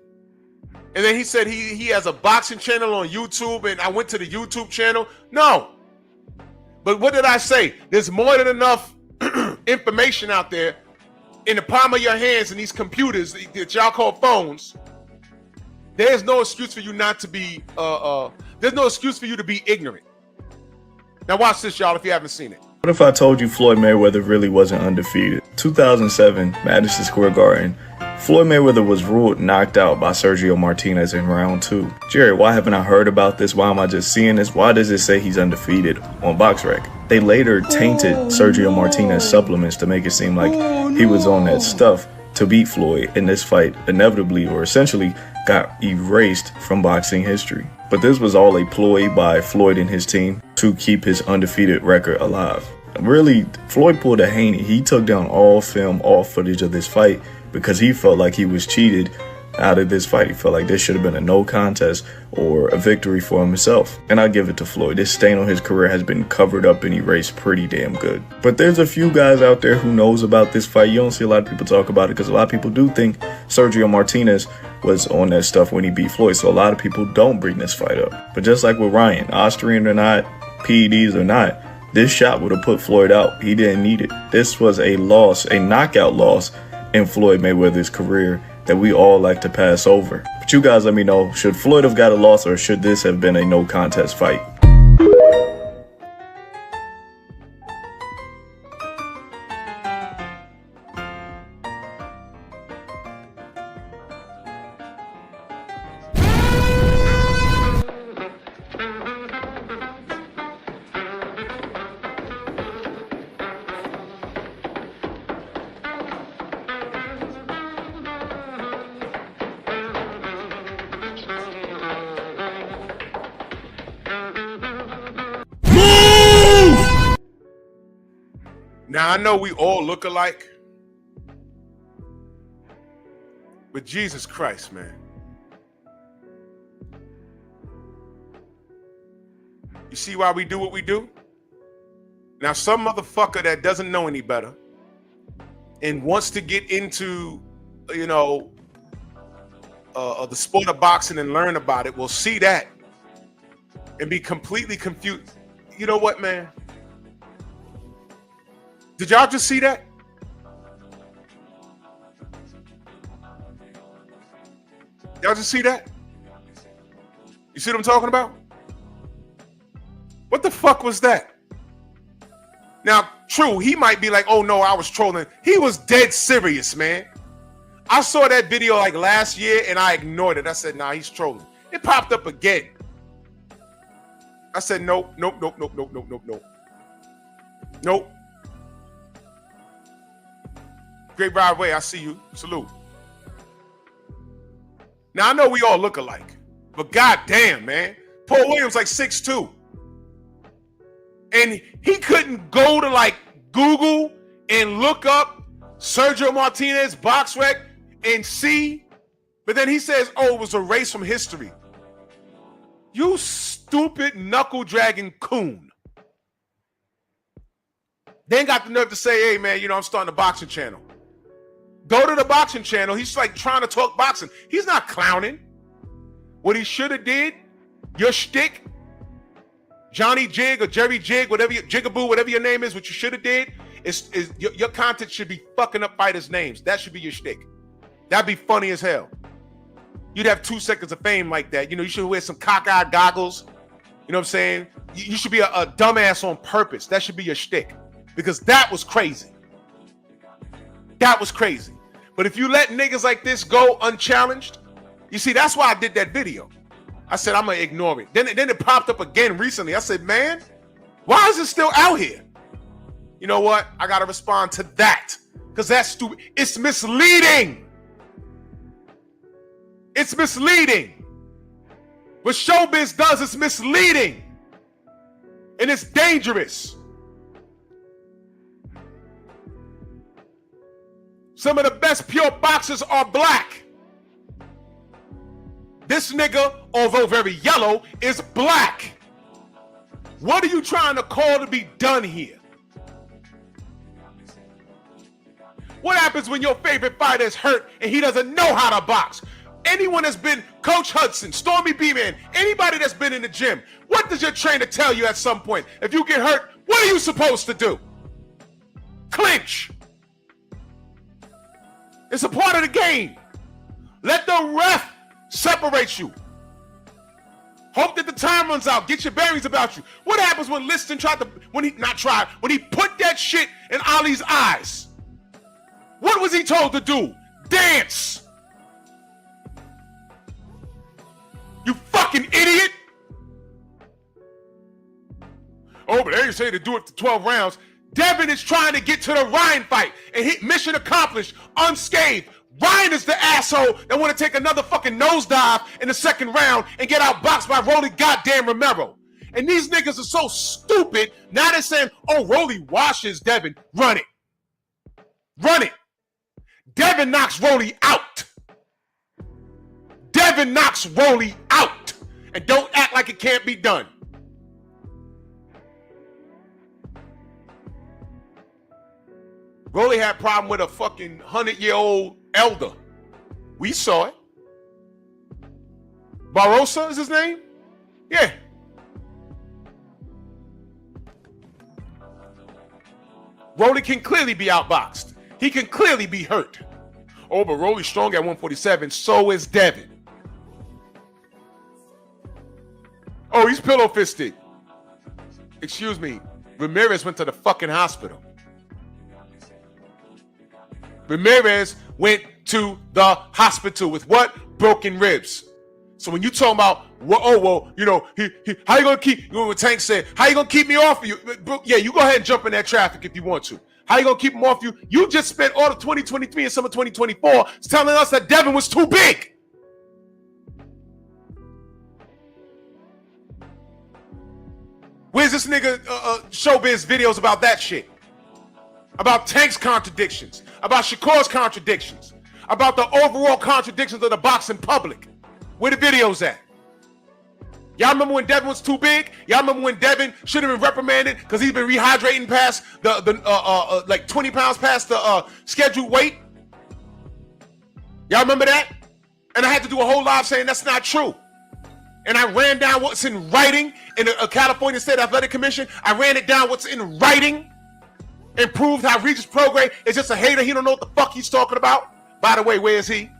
and then he said he has a boxing channel on YouTube, and I went to the YouTube channel. No. But what did I say? There's more than enough information out there in the palm of your hands and these computers that y'all call phones. There's no excuse for you not to be, there's no excuse for you to be ignorant. Now watch this, y'all, if you haven't seen it. What if I told you Floyd Mayweather really wasn't undefeated? 2007, Madison Square Garden. Floyd Mayweather was ruled knocked out by Sergio Martinez in round 2. Jerry, why haven't I heard about this? Why am I just seeing this? Why does it say he's undefeated on BoxRec? They later tainted Sergio Martinez supplements to make it seem like he was on that stuff to beat Floyd, and this fight inevitably or essentially got erased from boxing history. But this was all a ploy by Floyd and his team to keep his undefeated record alive. Really, Floyd pulled a Haney. He took down all film, all footage of this fight because he felt like he was cheated out of this fight. He felt like this should have been a no contest or a victory for himself. And I give it to Floyd. This stain on his career has been covered up and erased pretty damn good. But there's a few guys out there who knows about this fight. You don't see a lot of people talk about it because a lot of people do think Sergio Martinez was on that stuff when he beat Floyd. So a lot of people don't bring this fight up. But just like with Ryan, Austrian or not, PEDs or not, this shot would have put Floyd out. He didn't need it. This was a loss, a knockout loss in Floyd Mayweather's career that we all like to pass over. But you guys let me know, should Floyd have got a loss or should this have been a no contest fight? Now, I know we all look alike, but Jesus Christ, man. You see why we do what we do? Now, some motherfucker that doesn't know any better and wants to get into, you know, the sport of boxing and learn about it will see that and be completely confused. You know what, man? Did y'all just see that? Y'all just see that? You see what I'm talking about? What the fuck was that? Now, true, he might be like, oh no, I was trolling. He was dead serious, man. I saw that video like last year and I ignored it. I said, nah, he's trolling. It popped up again. I said, nope. Nope. Great Ride Way, I see you. Salute. Now, I know we all look alike, but goddamn, man. Paul Williams like 6'2". And he couldn't go to like Google and look up Sergio Martinez box rec and see. But then he says, oh, it was erased from history. You stupid knuckle dragging coon. Then got the nerve to say, hey, man, you know, I'm starting a boxing channel. Go to the boxing channel. He's like trying to talk boxing. He's not clowning. What he should have did, your shtick, Johnny Jig or Jerry Jig, whatever, Jigaboo, whatever your name is, what you should have did is your content should be fucking up fighters' names. That should be your shtick. That'd be funny as hell. You'd have 2 seconds of fame like that. You know, you should wear some cockeyed goggles. You know what I'm saying? You should be a dumbass on purpose. That should be your shtick. Because that was crazy. That was crazy. But if you let niggas like this go unchallenged, you see, that's why I did that video. I said, I'm going to ignore it. Then it popped up again recently. I said, man, why is it still out here? You know what? I got to respond to that. Because that's stupid. It's misleading. It's misleading. What showbiz does is misleading. And it's dangerous. Some of the best pure boxers are black. This nigga, although very yellow, is black. What are you trying to call to be done here? What happens when your favorite fighter is hurt and he doesn't know how to box? Anyone that's been Coach Hudson, Stormy B-Man, anybody that's been in the gym, what does your trainer tell you at some point? If you get hurt, what are you supposed to do? Clinch. It's a part of the game. Let the ref separate you. Hope that the time runs out. Get your bearings about you. What happens when Liston when he put that shit in Ali's eyes? What was he told to do? Dance. You fucking idiot. Oh, but they say to do it to 12 rounds. Devin is trying to get to the Ryan fight and hit mission accomplished, unscathed. Ryan is the asshole that want to take another fucking nosedive in the second round and get outboxed by Rolly goddamn Romero. And these niggas are so stupid. Now they're saying, oh, Rolly washes Devin. Run it. Run it. Devin knocks Rolly out. Devin knocks Rolly out. And don't act like it can't be done. Rolly had a problem with a fucking 100-year-old elder. We saw it. Barbosa is his name? Yeah. Rolly can clearly be outboxed. He can clearly be hurt. Oh, but Rolly's strong at 147. So is Devin. Oh, he's pillow-fisted. Excuse me. Ramirez went to the fucking hospital. Ramirez went to the hospital with what? Broken ribs. So when you talking about, you know, how you gonna keep? You know what Tank said? How you gonna keep me off of you? Yeah, you go ahead and jump in that traffic if you want to. How you gonna keep him off you? You just spent all of 2023 and some of 2024 telling us that Devin was too big. Where's this nigga showbiz videos about that shit? about Tank's contradictions, about Shakur's contradictions, about the overall contradictions of the boxing public. Where the videos at? Y'all remember when Devin was too big? Y'all remember when Devin should have been reprimanded because he's been rehydrating past the like 20 pounds past the scheduled weight? Y'all remember that? And I had to do a whole live saying that's not true. And I ran down what's in writing in the California State Athletic Commission. I ran it down what's in writing and proved how Regis Prograis is just a hater. He don't know what the fuck he's talking about. By the way, where is he?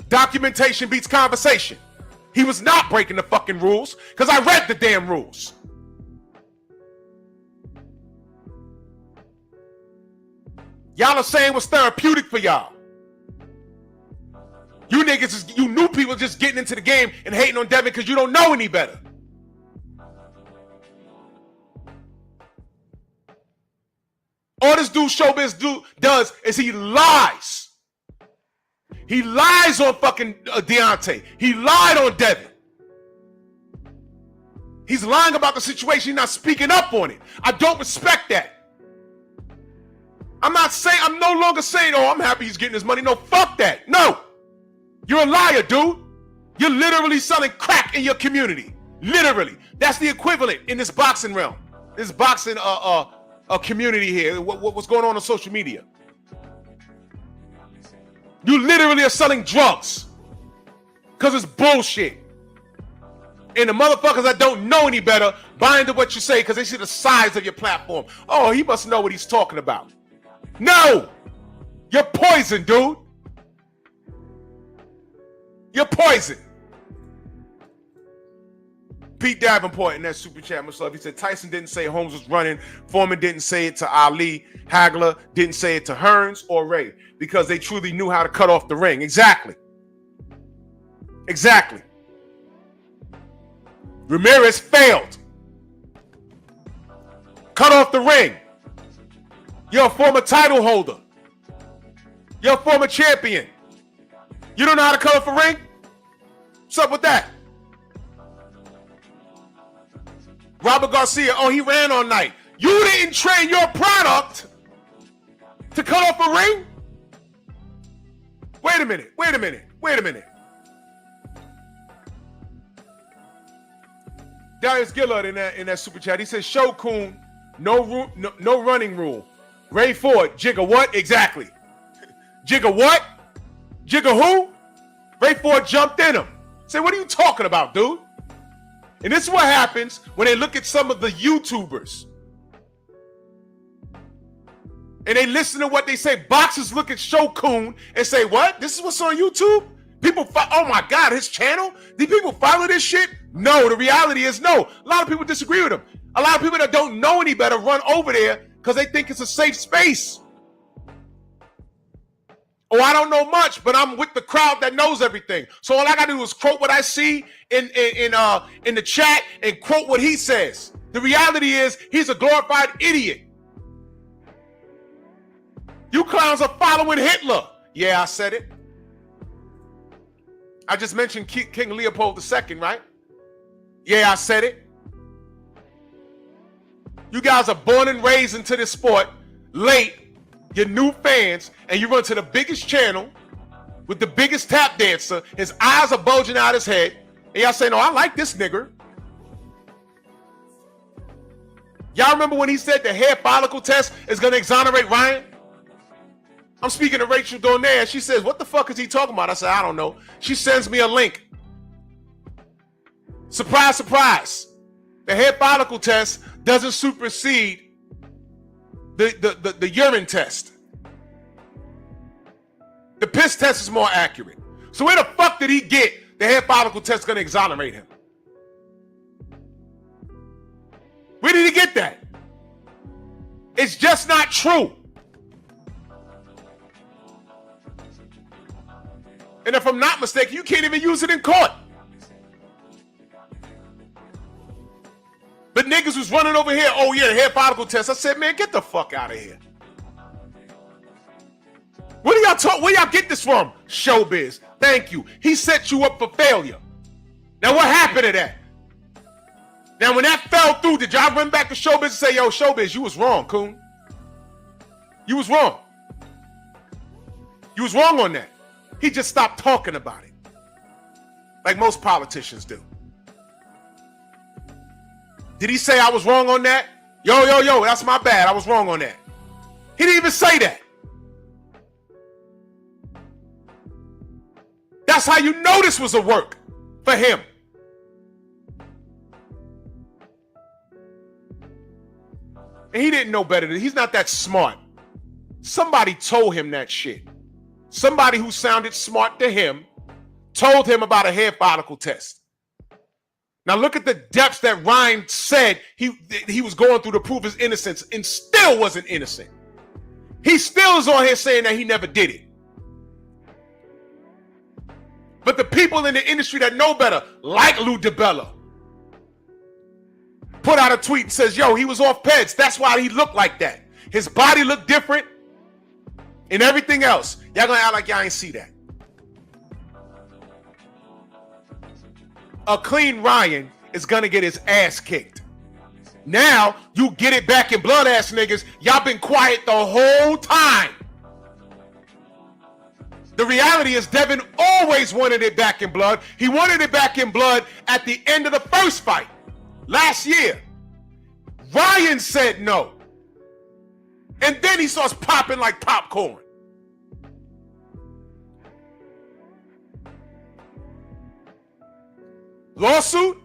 Documentation beats conversation. He was not breaking the fucking rules because I read the damn rules. Y'all are saying what's therapeutic for y'all. You niggas, you new people just getting into the game and hating on Devin because you don't know any better. All this dude Showbiz does is he lies. He lies on fucking Deontay. He lied on Devin. He's lying about the situation. He's not speaking up on it. I don't respect that. I'm no longer saying, oh, I'm happy he's getting his money. No, fuck that. No. You're a liar, dude. You're literally selling crack in your community. Literally. That's the equivalent in this boxing realm. This boxing community here. What's going on social media? You literally are selling drugs. Because it's bullshit. And the motherfuckers that don't know any better buy into what you say because they see the size of your platform. Oh, he must know what he's talking about. No! You're poison, dude. You're poison. Pete Davenport in that super chat, much love. He said Tyson didn't say Holmes was running. Foreman didn't say it to Ali. Hagler didn't say it to Hearns or Ray because they truly knew how to cut off the ring. Exactly. Exactly. Ramirez failed. Cut off the ring. You're a former title holder. You're a former champion. You don't know how to cut off a ring? What's up with that? Robert Garcia, oh, he ran all night. You didn't train your product to cut off a ring? Wait a minute. Darius Gillard in that super chat, he says, Shokun, no running rule. Ray Ford, Jigga what? Exactly. Jigga what? Jigga who? Ray Ford jumped in him. Say, what are you talking about, dude? And this is what happens when they look at some of the YouTubers. And they listen to what they say. Boxers look at Shokun and say, what? This is what's on YouTube? People, oh my God, his channel? Do people follow this shit? No, the reality is no. A lot of people disagree with him. A lot of people that don't know any better run over there because they think it's a safe space. Oh, I don't know much, but I'm with the crowd that knows everything. So all I gotta do is quote what I see in the chat and quote what he says. The reality is he's a glorified idiot. You clowns are following Hitler. Yeah, I said it. I just mentioned King Leopold II, right? Yeah, I said it. You guys are born and raised into this sport late. You're new fans, and you run to the biggest channel with the biggest tap dancer. His eyes are bulging out his head. And y'all say, no, I like this nigger. Y'all remember when he said the hair follicle test is going to exonerate Ryan? I'm speaking to Rachel Donaire. She says, what the fuck is he talking about? I said, I don't know. She sends me a link. Surprise, surprise. The hair follicle test doesn't supersede the urine test. The piss test is more accurate. So where the fuck did he get the hair follicle test going to exonerate him? Where did he get that? It's just not true. And if I'm not mistaken, you can't even use it in court. But niggas was running over here, oh yeah, the hair follicle test. I said, man, get the fuck out of here. Where y'all get this from? Showbiz. Thank you. He set you up for failure. Now what happened to that? Now, when that fell through, did y'all run back to Showbiz and say, yo, Showbiz, you was wrong, coon? You was wrong. You was wrong on that. He just stopped talking about it. Like most politicians do. Did he say I was wrong on that? Yo, that's my bad. I was wrong on that. He didn't even say that. That's how you know this was a work for him. And he didn't know better. He's not that smart. Somebody told him that shit. Somebody who sounded smart to him told him about a hair follicle test. Now look at the depths that Ryan said he was going through to prove his innocence and still wasn't innocent. He still is on here saying that he never did it. But the people in the industry that know better, like Lou DiBella, put out a tweet and says, yo, he was off peds. That's why he looked like that. His body looked different and everything else. Y'all gonna act like y'all ain't see that. A clean Ryan is gonna get his ass kicked. Now, you get it back in blood ass niggas. Y'all been quiet the whole time. The reality is Devin always wanted it back in blood. He wanted it back in blood at the end of the first fight last year. Ryan said no. And then he starts popping like popcorn. Lawsuit?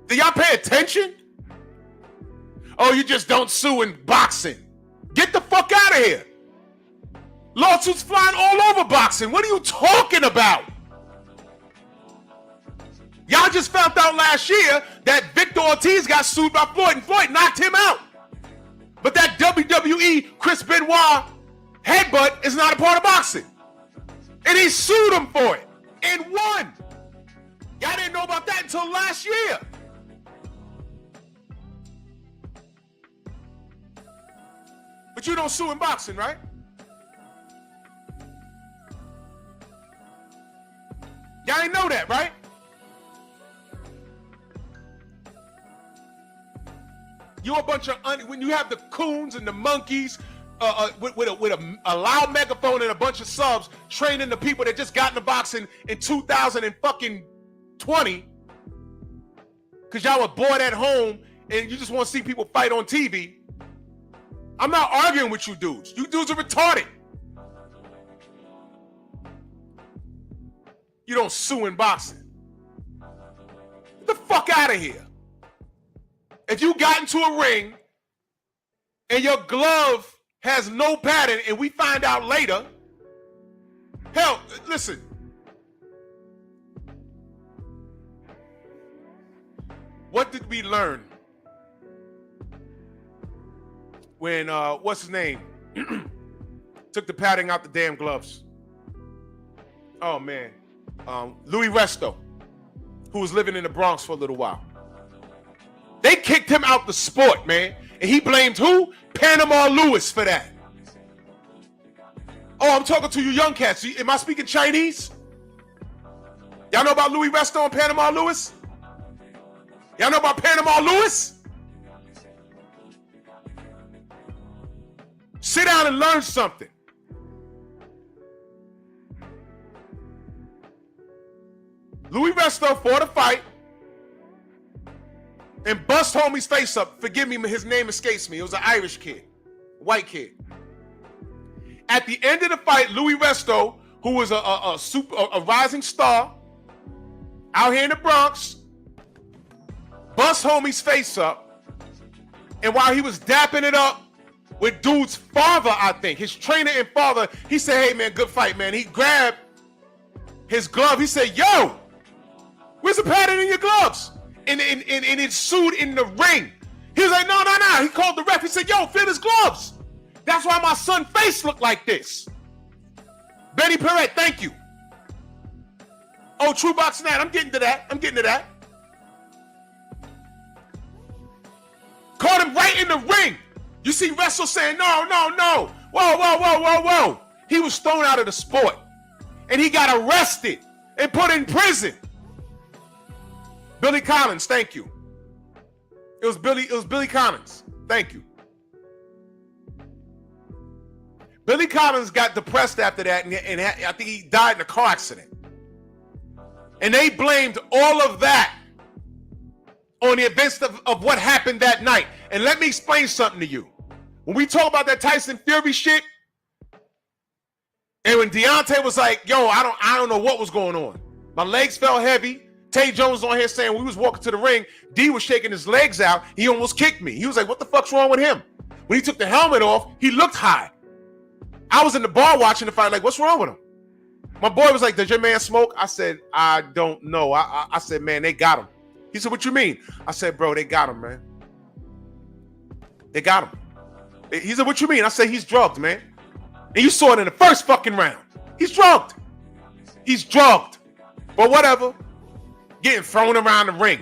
Do y'all pay attention? Oh, you just don't sue in boxing. Get the fuck out of here. Lawsuits flying all over boxing. What are you talking about? Y'all just found out last year that Victor Ortiz got sued by Floyd and Floyd knocked him out. But that WWE Chris Benoit headbutt is not a part of boxing. And he sued him for it and won. Y'all didn't know about that until last year. But you don't sue in boxing, right? Y'all ain't know that, right? You a bunch of when you have the coons and the monkeys with a loud megaphone and a bunch of subs training the people that just got into boxing in 2020 because y'all were bored at home and you just want to see people fight on TV. I'm not arguing with you dudes. You dudes are retarded. You don't sue in boxing. Get the fuck out of here. If you got into a ring and your glove has no pattern and we find out later, hell, listen. What did we learn when, what's his name, took the padding out the damn gloves? Oh, man. Louis Resto, who was living in the Bronx for a little while. They kicked him out the sport, man. And he blamed who? Panama Lewis for that. Oh, I'm talking to you young cats. Am I speaking Chinese? Y'all know about Louis Resto and Panama Lewis? Y'all know about Panama Lewis? Sit down and learn something. Louis Resto fought a fight and bust homie's face up. Forgive me, his name escapes me. It was an Irish kid, white kid. At the end of the fight, Louis Resto, who was a rising star out here in the Bronx, bust homie's face up. And while he was dapping it up with dude's father, I think, his trainer and father, he said, hey, man, good fight, man. He grabbed his glove. He said, yo, where's the pattern in your gloves? And it sued in the ring. He was like, no. He called the ref. He said, yo, feel his gloves. That's why my son's face looked like this. Benny Perret, thank you. Oh, True Boxing Night. I'm getting to that. Caught him right in the ring. You see Wrestle saying, no. Whoa. He was thrown out of the sport. And he got arrested and put in prison. Billy Collins, thank you. It was Billy Connors. Thank you. Billy Connors got depressed after that, and I think he died in a car accident. And they blamed all of that on the events of what happened that night. And let me explain something to you. When we talk about that Tyson Fury shit, and when Deontay was like, yo, I don't know what was going on. My legs felt heavy. Tay Jones was on here saying we was walking to the ring, D was shaking his legs out. He almost kicked me. He was like, what the fuck's wrong with him? When he took the helmet off, he looked high. I was in the bar watching the fight like, what's wrong with him? My boy was like, does your man smoke? I said, I don't know. I said, man, they got him. He said, what you mean? I said, bro, they got him, man. They got him. He said, what you mean? I said, he's drugged, man. And you saw it in the first fucking round. He's drugged. He's drugged. But whatever. Getting thrown around the ring.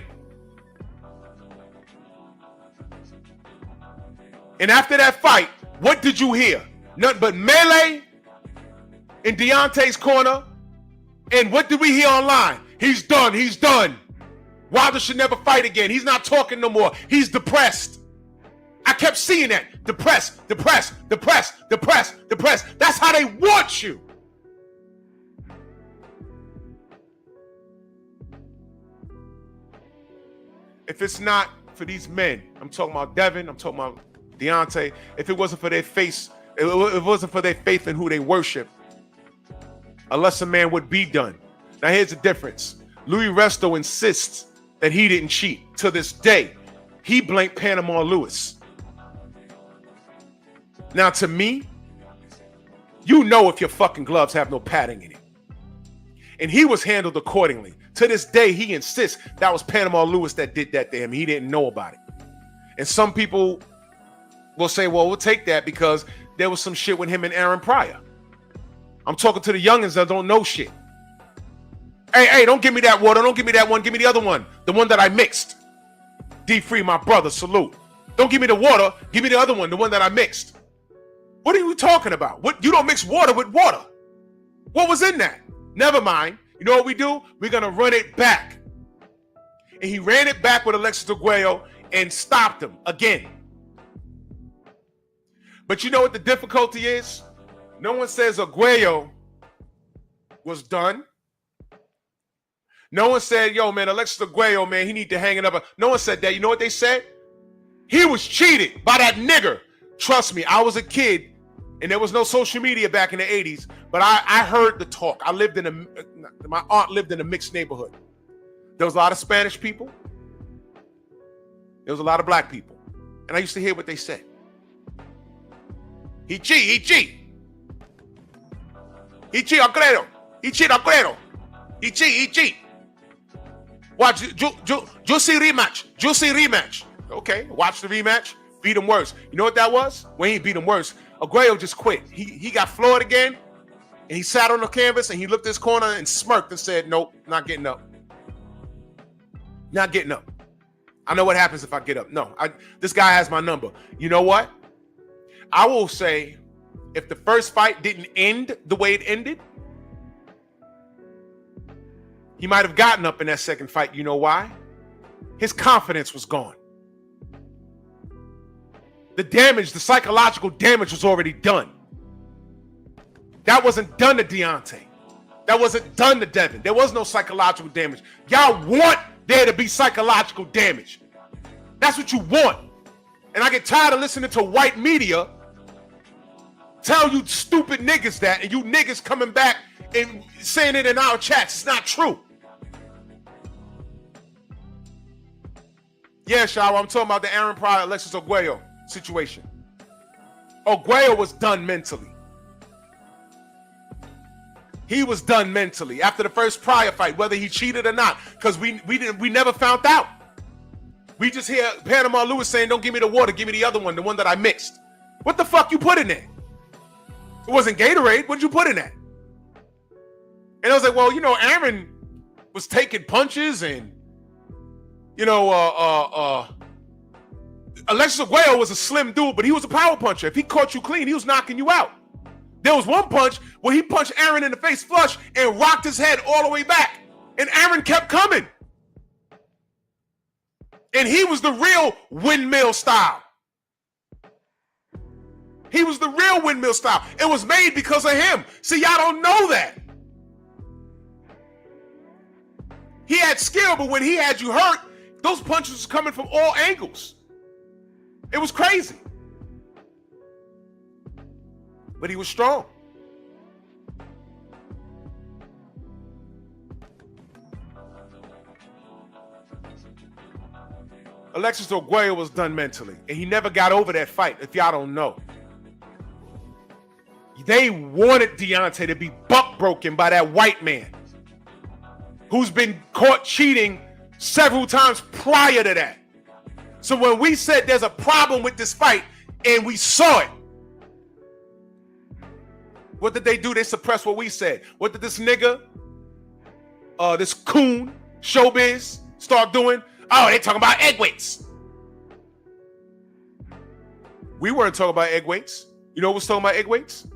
And after that fight, what did you hear? Nothing but melee in Deontay's corner. And what did we hear online? He's done. He's done. Wilder should never fight again. He's not talking no more. He's depressed. I kept seeing that. Depressed, depressed, depressed, depressed, depressed. That's how they want you. If it's not for these men, I'm talking about Devin, I'm talking about Deontay, if it wasn't for their faith, if it wasn't for their faith in who they worship, a lesser man would be done. Now here's the difference. Louis Resto insists that he didn't cheat. To this day, he blamed Panama Lewis. Now to me, you know if your fucking gloves have no padding in it. And he was handled accordingly. To this day, he insists that was Panama Lewis that did that to him. He didn't know about it. And some people will say, well, we'll take that because there was some shit with him and Aaron Pryor. I'm talking to the youngins that don't know shit. Hey, don't give me that water. Don't give me that one. Give me the other one. The one that I mixed. D-Free, my brother, salute. Don't give me the water. Give me the other one, the one that I mixed. What are you talking about? What? You don't mix water with water. What was in that? Never mind. You know what we do? We're going to run it back. And he ran it back with Alexis Arguello and stopped him again. But you know what the difficulty is? No one says Arguello was done. No one said, yo, man, Alexis Arguello, man, he need to hang it up. No one said that. You know what they said? He was cheated by that nigger. Trust me, I was a kid, and there was no social media back in the 80s, but I heard the talk. My aunt lived in a mixed neighborhood. There was a lot of Spanish people. There was a lot of black people. And I used to hear what they said. He cheat, Arguello. He cheat. Watch, juicy rematch. Okay, watch the rematch. Beat him worse. You know what that was? When he beat him worse, Arguello just quit. He got floored again, and he sat on the canvas, and he looked at his corner and smirked and said, nope, not getting up. Not getting up. I know what happens if I get up. No, this guy has my number. You know what? I will say, if the first fight didn't end the way it ended, he might have gotten up in that second fight. You know why? His confidence was gone. The damage, the psychological damage was already done. That wasn't done to Deontay. That wasn't done to Devin. There was no psychological damage. Y'all want there to be psychological damage. That's what you want. And I get tired of listening to white media tell you stupid niggas that, and you niggas coming back and saying it in our chats. It's not true. Yeah, Shaw, I'm talking about the Aaron Pryor, Alexis Arguello situation. Arguello was done mentally. He was done mentally after the first Pryor fight, whether he cheated or not, because we never found out. We just hear Panama Lewis saying, "Don't give me the water, give me the other one, the one that I mixed." What the fuck you put in there? It wasn't Gatorade. What did you put in that? And I was like, well, you know, Aaron was taking punches, and you know, Alexis Arguello was a slim dude, but he was a power puncher. If he caught you clean, he was knocking you out. There was one punch where he punched Aaron in the face flush and rocked his head all the way back, and Aaron kept coming. And he was the real windmill style. He was the real windmill style. It was made because of him. See, y'all don't know that. He had skill, but when he had you hurt, those punches was coming from all angles. It was crazy. But he was strong. Alexis Oguayo was done mentally, and he never got over that fight, if y'all don't know. They wanted Deontay to be buck broken by that white man who's been caught cheating several times prior to that. So when we said there's a problem with this fight, and we saw it, what did they do? They suppressed what we said. What did this nigga, this coon, Showbiz, start doing? Oh, they talking about egg weights. We weren't talking about egg weights. You know who was talking about egg weights?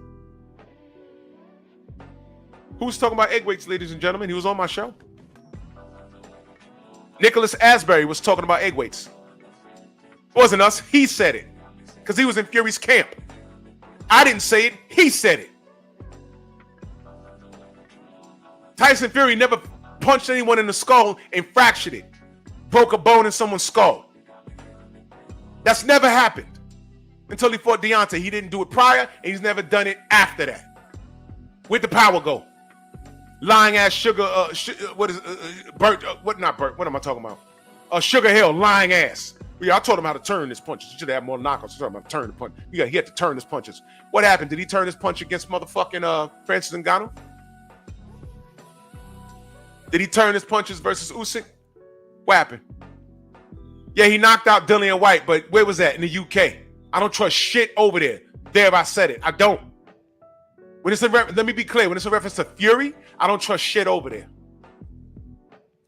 Who was talking about egg weights, ladies and gentlemen? He was on my show. Nicholas Asbury was talking about egg weights. It wasn't us. He said it. Because he was in Fury's camp. I didn't say it. He said it. Tyson Fury never punched anyone in the skull and fractured it. Broke a bone in someone's skull. That's never happened until he fought Deontay. He didn't do it prior, and he's never done it after that. Where'd the power go? Lying ass Sugar, what is Bert? Not Bert? What am I talking about? Sugar Hill, lying ass. Yeah, I told him how to turn his punches. He should have more knockouts. I told him how to turn the punch. He had to turn his punches. What happened? Did he turn his punch against motherfucking Francis Ngannou? Did he turn his punches versus Usyk? What happened? Yeah, he knocked out Dillian White, but where was that? In the UK. I don't trust shit over there. There, I said it. I don't. When it's let me be clear. When it's a reference to Fury, I don't trust shit over there.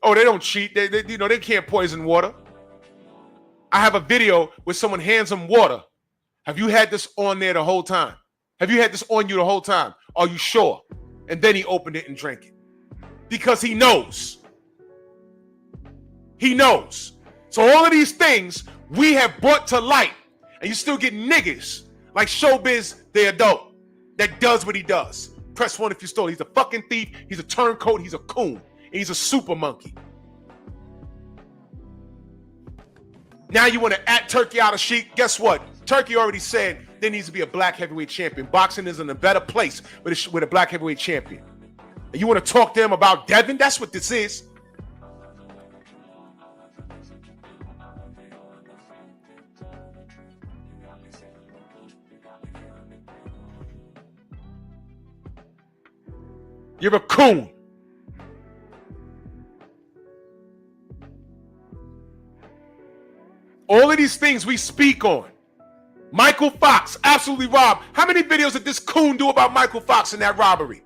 Oh, they don't cheat. They can't poison water. I have a video where someone hands them water. Have you had this on there the whole time? Have you had this on you the whole time? Are you sure? And then he opened it and drank it. Because he knows. He knows. So all of these things we have brought to light, and you still get niggas like Showbiz, the adult, that does what he does. Press 1 if you stole. He's a fucking thief. He's a turncoat. He's a coon. And he's a super monkey. Now you want to at Turkey out of Sheik. Guess what? Turkey already said there needs to be a black heavyweight champion. Boxing is in a better place with a black heavyweight champion. And you want to talk to him about Devin? That's what this is. You're a coon. All of these things we speak on. Michael Fox, absolutely robbed. How many videos did this coon do about Michael Fox in that robbery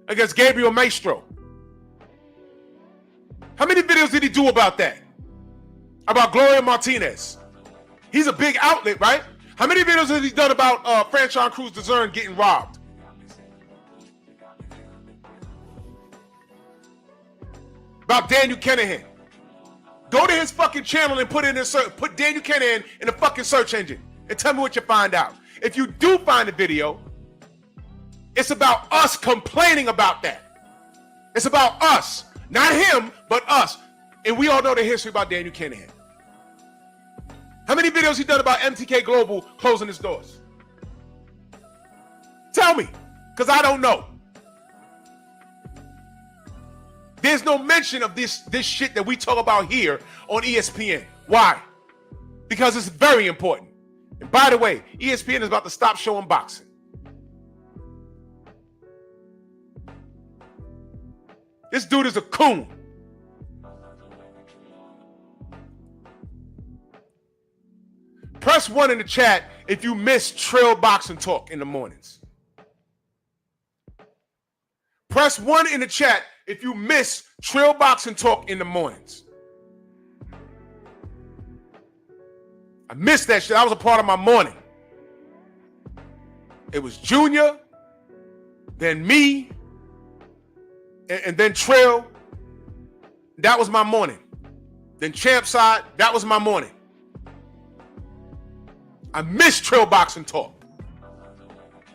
against Gabriel Maestro? How many videos did he do about that? About Gloria Martinez? He's a big outlet, right? How many videos has he done about Franchon Cruz DeZern getting robbed? About Daniel Kennedy. Go to his fucking channel and put Daniel Kennedy in the fucking search engine and tell me what you find out. If you do find a video, it's about us complaining about that. It's about us. Not him, but us. And we all know the history about Daniel Kennedy. How many videos he done about MTK Global closing his doors? Tell me, because I don't know. There's no mention of this shit that we talk about here on ESPN. Why? Because it's very important. And by the way, ESPN is about to stop showing boxing. This dude is a coon. Press 1 in the chat if you miss Trail Boxing Talk in the mornings. Press 1 in the chat if you miss Trail Boxing Talk in the mornings. I missed that shit. That was a part of my morning. It was Junior, then me, and then Trail. That was my morning. Then Champ side, that was my morning. I missed Trail Boxing Talk.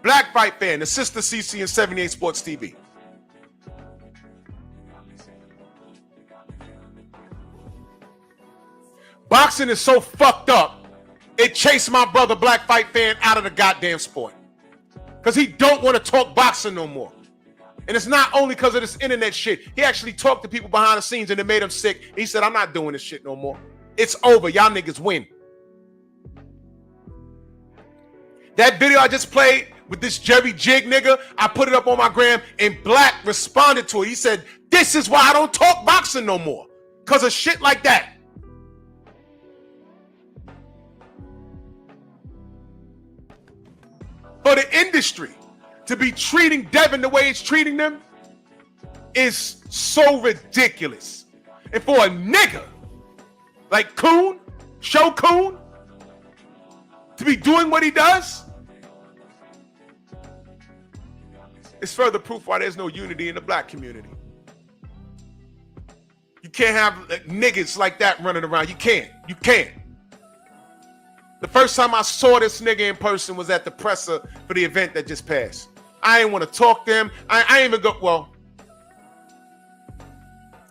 Black Fight Fan, the sister CC and 78 Sports TV. Boxing is so fucked up, it chased my brother Black Fight Fan out of the goddamn sport. Because he don't want to talk boxing no more. And it's not only because of this internet shit. He actually talked to people behind the scenes and it made him sick. He said, I'm not doing this shit no more. It's over. Y'all niggas win. That video I just played with this Jerry Jig nigga, I put it up on my gram and Black responded to it. He said, this is why I don't talk boxing no more. Because of shit like that. For the industry to be treating Devin the way it's treating them is so ridiculous. And for a nigga like Coon, Show Coon, to be doing what he does, it's further proof why there's no unity in the black community. You can't have niggas like that running around. You can't. You can't. The first time I saw this nigga in person was at the presser for the event that just passed. I didn't want to talk to him. I didn't even go, well,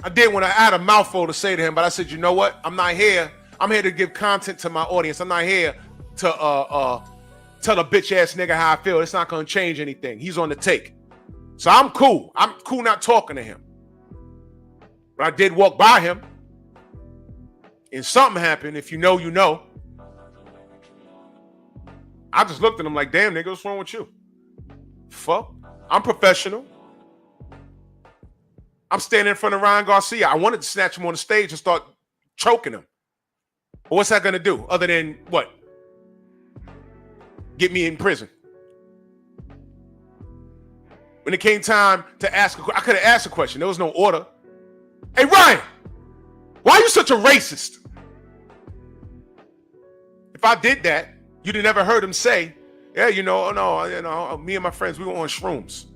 I did when I had a mouthful to say to him, but I said, you know what? I'm not here. I'm here to give content to my audience. I'm not here to tell a bitch ass nigga how I feel. It's not going to change anything. He's on the take. So I'm cool. I'm cool not talking to him. But I did walk by him and something happened. If you know, you know. I just looked at him like, damn, nigga, what's wrong with you? Fuck. I'm professional. I'm standing in front of Ryan Garcia. I wanted to snatch him on the stage and start choking him. But what's that going to do other than what? Get me in prison. When it came time to ask, I could have asked a question. There was no order. Hey, Ryan, why are you such a racist? If I did that, you'd have never heard him say, yeah, me and my friends, we were on shrooms.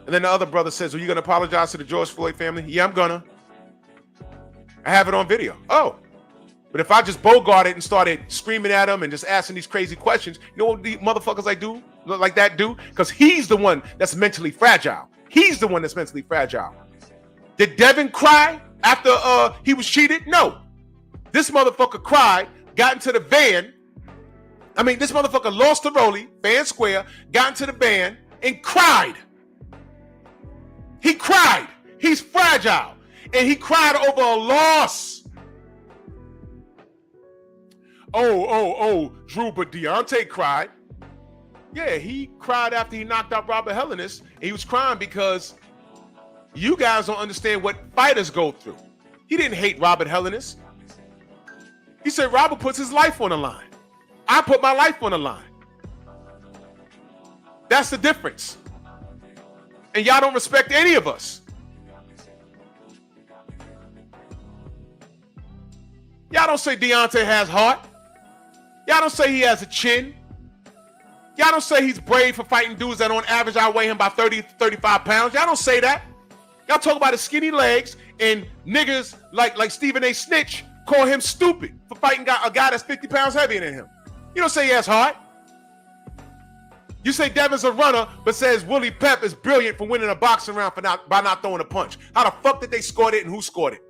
And then the other brother says, are you going to apologize to the George Floyd family? Yeah, I'm gonna. I have it on video. Oh. But if I just bogart it and started screaming at him and just asking these crazy questions, you know what these motherfuckers like that do? Because he's the one that's mentally fragile. He's the one that's mentally fragile. Did Devin cry after he was cheated? No. This motherfucker cried, got into the van. I mean, this motherfucker lost the rollie, fan square, got into the van and cried. He cried. He's fragile. And he cried over a loss. Oh, Drew, but Deontay cried. Yeah, he cried after he knocked out Robert Helenius. And he was crying because you guys don't understand what fighters go through. He didn't hate Robert Helenius. He said Robert puts his life on the line. I put my life on the line. That's the difference. And y'all don't respect any of us. Y'all don't say Deontay has heart. Y'all don't say he has a chin. Y'all don't say he's brave for fighting dudes that on average outweigh him by 30 to 35 pounds. Y'all don't say that. Y'all talk about his skinny legs and niggas like Stephen A. Snitch call him stupid for fighting a guy that's 50 pounds heavier than him. You don't say he has heart. You say Devin's a runner, but says Willie Pep is brilliant for winning a boxing round by not throwing a punch. How the fuck did they score it and who scored it?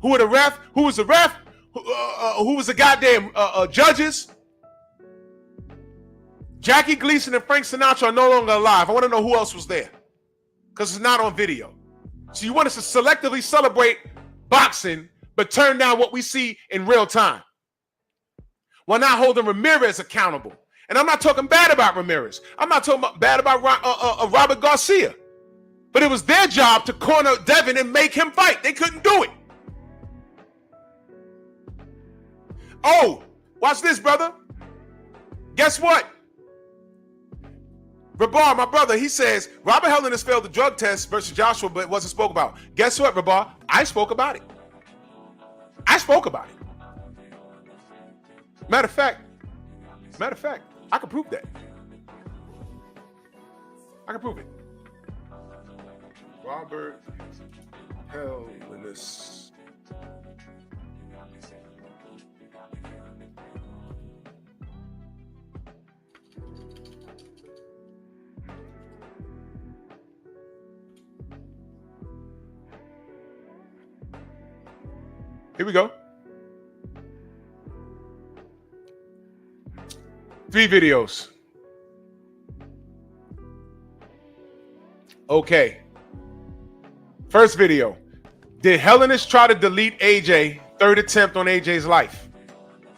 Who were the ref? Who was the ref? Who was the goddamn judges? Jackie Gleason and Frank Sinatra are no longer alive. I want to know who else was there. Because it's not on video. So you want us to selectively celebrate boxing, but turn down what we see in real time. While not holding Ramirez accountable. And I'm not talking bad about Ramirez. I'm not talking bad about Robert Garcia. But it was their job to corner Devin and make him fight. They couldn't do it. Oh, watch this, brother. Guess what? Rabar, my brother, he says, Robert Helenius failed the drug test versus Joshua, but it wasn't spoke about. Guess what, Rabar? I spoke about it. I spoke about it. Matter of fact, I can prove that. I can prove it. Robert Helenius Here we go. 3 videos. Okay. First video. Did Hellenist try to delete AJ? Third attempt on AJ's life.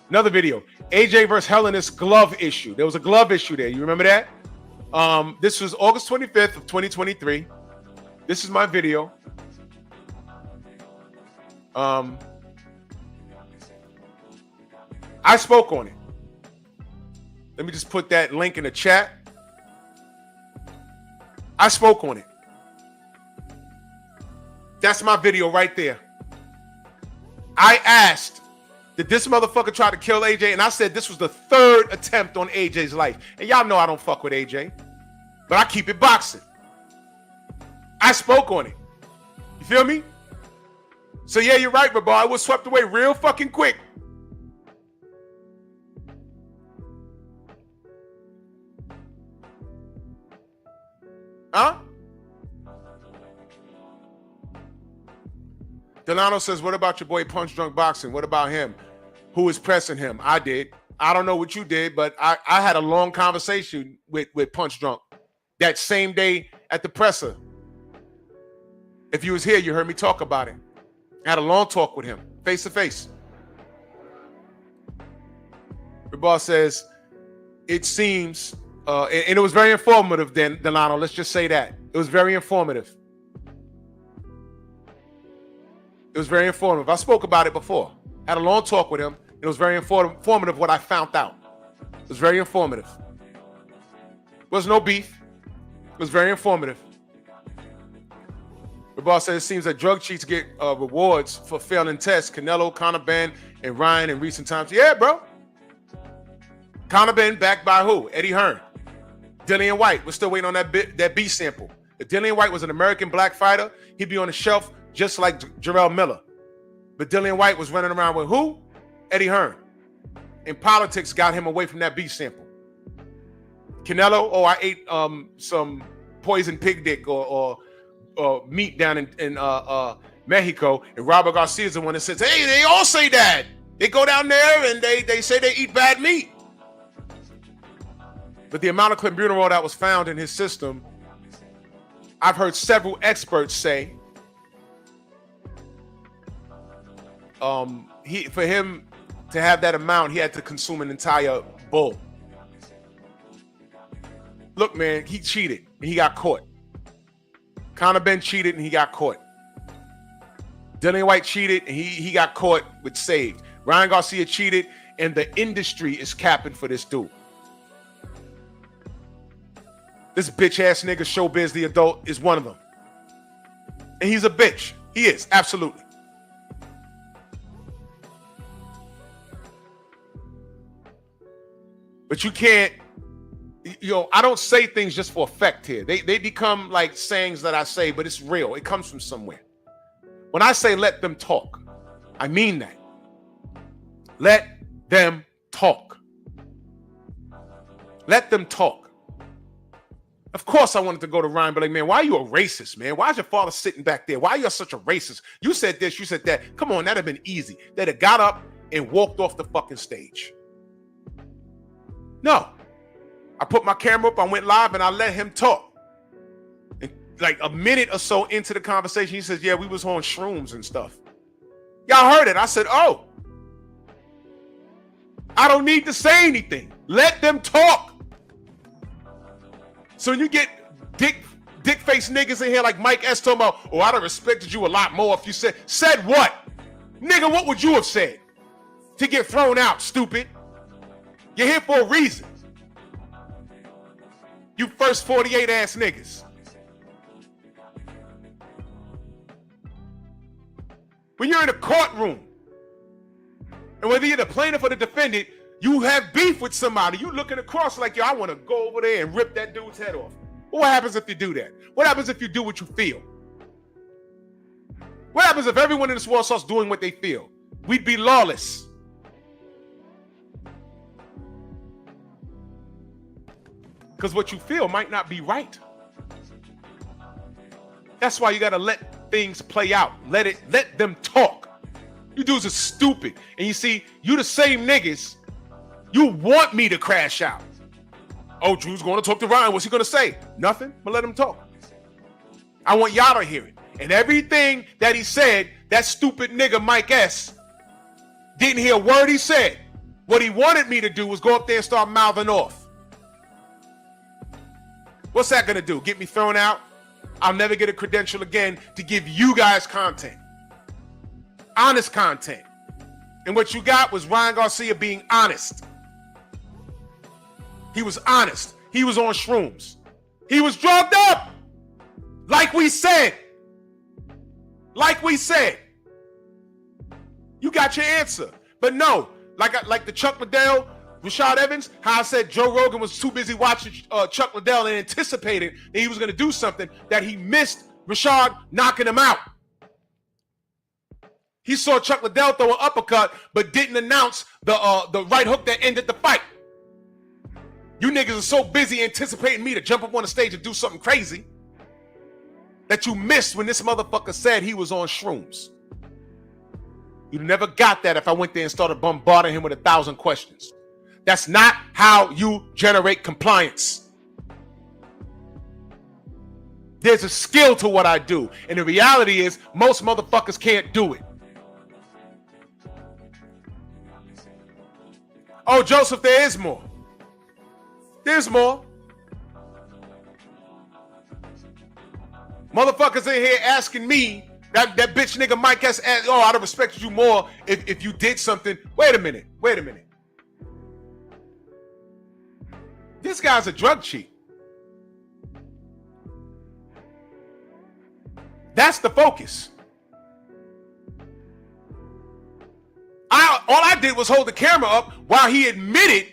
Another video. AJ versus Hellenist glove issue. There was a glove issue there. You remember that? This was August 25th of 2023. This is my video. I spoke on it. Let me just put that link in the chat. I spoke on it. That's my video right there. I asked, did this motherfucker try to kill AJ? And I said this was the 3rd attempt on AJ's life. And y'all know I don't fuck with AJ, but I keep it boxing. I spoke on it. You feel me? So yeah, you're right, bro. I was swept away real fucking quick. Huh? Delano says, what about your boy Punch Drunk Boxing? What about him? Who is pressing him? I did. I don't know what you did, but I had a long conversation with Punch Drunk that same day at the presser. If you was here, you heard me talk about it. I had a long talk with him, face to face. The boss says, it seems, and it was very informative then, Delano, let's just say that. It was very informative. It was very informative. I spoke about it before. I had a long talk with him. It was very informative what I found out. It was very informative. There was no beef. It was very informative. The boss says it seems that drug cheats get rewards for failing tests. Canelo, Conor Ben, and Ryan in recent times. Yeah, bro. Conor Ben backed by who? Eddie Hearn. Dillian White. We're still waiting on that B sample. If Dillian White was an American black fighter, he'd be on the shelf just like Jarrell Miller. But Dillian White was running around with who? Eddie Hearn. And politics got him away from that B sample. Canelo, I ate some poison pig dick or meat down in Mexico, and Robert Garcia's the one that says, hey, they all say that. They go down there and they say they eat bad meat. But the amount of clenbuterol that was found in his system, I've heard several experts say, for him to have that amount, he had to consume an entire bull. Look, man, he cheated and he got caught. Conor Ben cheated and he got caught. Dillian White cheated and he got caught with saved. Ryan Garcia cheated and the industry is capping for this dude. This bitch ass nigga Showbiz the Adult is one of them. And he's a bitch. He is, absolutely. But you can't, I don't say things just for effect here. They become like sayings that I say, but it's real. It comes from somewhere. When I say let them talk, I mean that. Let them talk. Let them talk. Of course I wanted to go to Ryan, but like, man, why are you a racist, man? Why is your father sitting back there? Why are you such a racist? You said this, you said that. Come on, that'd have been easy. They'd have got up and walked off the fucking stage. No. I put my camera up, I went live, and I let him talk. And like a minute or so into the conversation, he says, yeah, we was on shrooms and stuff. Y'all heard it. I said, oh. I don't need to say anything. Let them talk. So when you get dick-faced niggas in here like Mike S. talking about, oh, I'd have respected you a lot more if you said what? Nigga, what would you have said? To get thrown out, stupid. You're here for a reason. You first 48 ass niggas. When you're in a courtroom, and whether you're the plaintiff or the defendant, you have beef with somebody. You looking across like, yo, I want to go over there and rip that dude's head off. Well, what happens if you do that? What happens if you do what you feel? What happens if everyone in this world starts doing what they feel? We'd be lawless. Because what you feel might not be right. That's why you got to let things play out. Let them talk. You dudes are stupid. And you see, you the same niggas, you want me to crash out. Oh, Drew's going to talk to Ryan. What's he going to say? Nothing, but let him talk. I want y'all to hear it. And everything that he said, that stupid nigga Mike S. didn't hear a word he said. What he wanted me to do was go up there and start mouthing off. What's that going to do? Get me thrown out? I'll never get a credential again to give you guys content. Honest content. And what you got was Ryan Garcia being honest. He was honest. He was on shrooms. He was drugged up. Like we said. Like we said. You got your answer. But no, like the Chuck Liddell, Rashad Evans, how I said Joe Rogan was too busy watching Chuck Liddell and anticipated that he was going to do something that he missed Rashad knocking him out. He saw Chuck Liddell throw an uppercut, but didn't announce the right hook that ended the fight. You niggas are so busy anticipating me to jump up on the stage and do something crazy that you missed when this motherfucker said he was on shrooms. You never got that if I went there and started bombarding him with 1,000 questions. That's not how you generate compliance. There's a skill to what I do. And the reality is most motherfuckers can't do it. Oh, Joseph, there is more. There's more. Motherfuckers in here asking me, that bitch nigga Mike has asked, oh, I'd have respected you more if you did something. Wait a minute. This guy's a drug cheat. That's the focus. All I did was hold the camera up while he admitted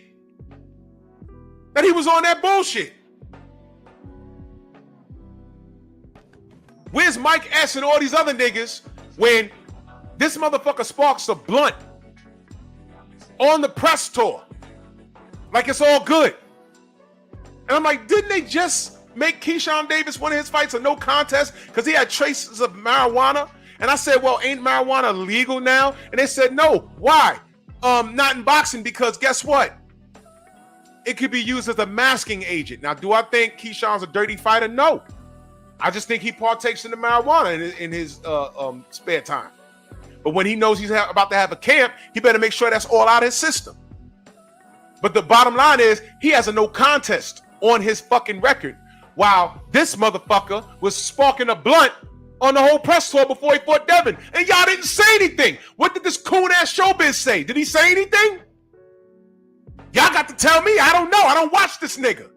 that he was on that bullshit. Where's Mike S and all these other niggas when this motherfucker sparks a blunt on the press tour? Like it's all good. And I'm like, didn't they just make Keyshawn Davis one of his fights a no contest because he had traces of marijuana? And I said, well, ain't marijuana legal now? And they said, no. Why? Not in boxing, because guess what? It could be used as a masking agent. Now, do I think Keyshawn's a dirty fighter? No. I just think he partakes in the marijuana in his spare time. But when he knows he's about to have a camp, he better make sure that's all out of his system. But the bottom line is he has a no contest on his fucking record, while this motherfucker was sparking a blunt on the whole press tour before he fought Devin. And y'all didn't say anything. What did this coon-ass showbiz say? Did he say anything? Y'all got to tell me. I don't know. I don't watch this nigga.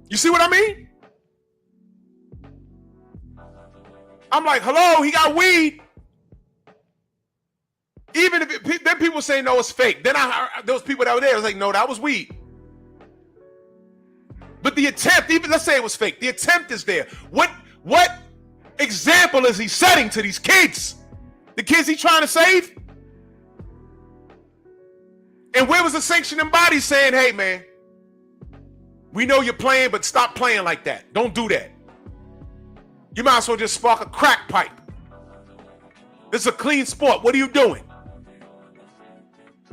You see what I mean? I'm like, hello, he got weed. Even if then people say, no, it's fake. Then those people that were there was like, no, that was weed. But the attempt, even let's say it was fake, the attempt is there. What example is he setting to these kids? The kids he trying to save? And where was the sanctioning body saying, hey, man, we know you're playing, but stop playing like that. Don't do that. You might as well just spark a crack pipe. This is a clean sport. What are you doing?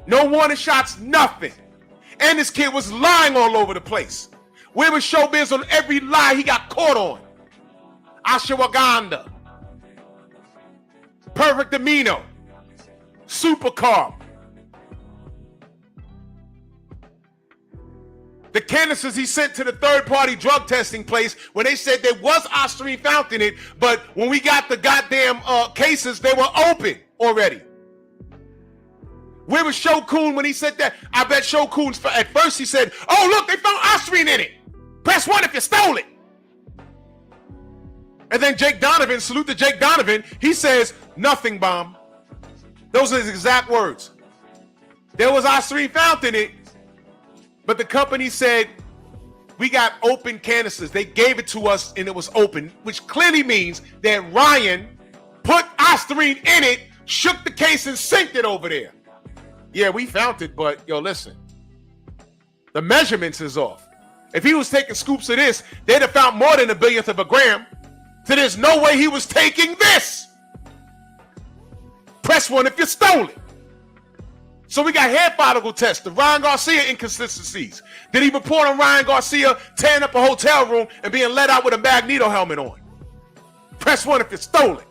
No warning shots, nothing. And this kid was lying all over the place. Where was showbiz on every lie he got caught on? Ashwagandha, Perfect Amino, Super Carb. The canisters he sent to the third-party drug testing place when they said there was Osterine found in it, but when we got the goddamn cases, they were open already. Where was Shokun when he said that? I bet Shokun, at first he said, oh, look, they found Osterine in it. Press 1 if you stole it. And then Jake Donovan, salute to Jake Donovan, he says, nothing, bomb. Those are his exact words. There was Osterine found in it, but the company said, we got open canisters. They gave it to us and it was open, which clearly means that Ryan put Osterine in it, shook the case and synced it over there. Yeah, we found it, but yo, listen. The measurements is off. If he was taking scoops of this, they'd have found more than 1/1000th of a gram. So there's no way he was taking this. Press 1 if you stole it. So we got hair follicle tests, the Ryan Garcia inconsistencies. Did he report on Ryan Garcia tearing up a hotel room and being let out with a Magneto helmet on? Press 1 if you stole it.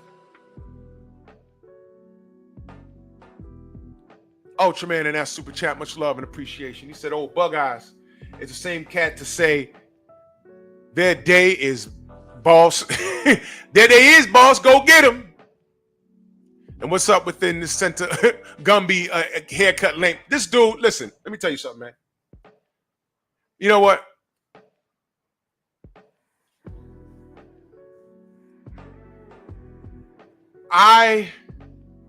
Ultraman and that super chat, much love and appreciation. He said, "Oh, Bug Eyes is the same cat to say their day is boss. Their day is boss. Go get him." And what's up within the center Gumby haircut length? This dude, listen, let me tell you something, man. You know what?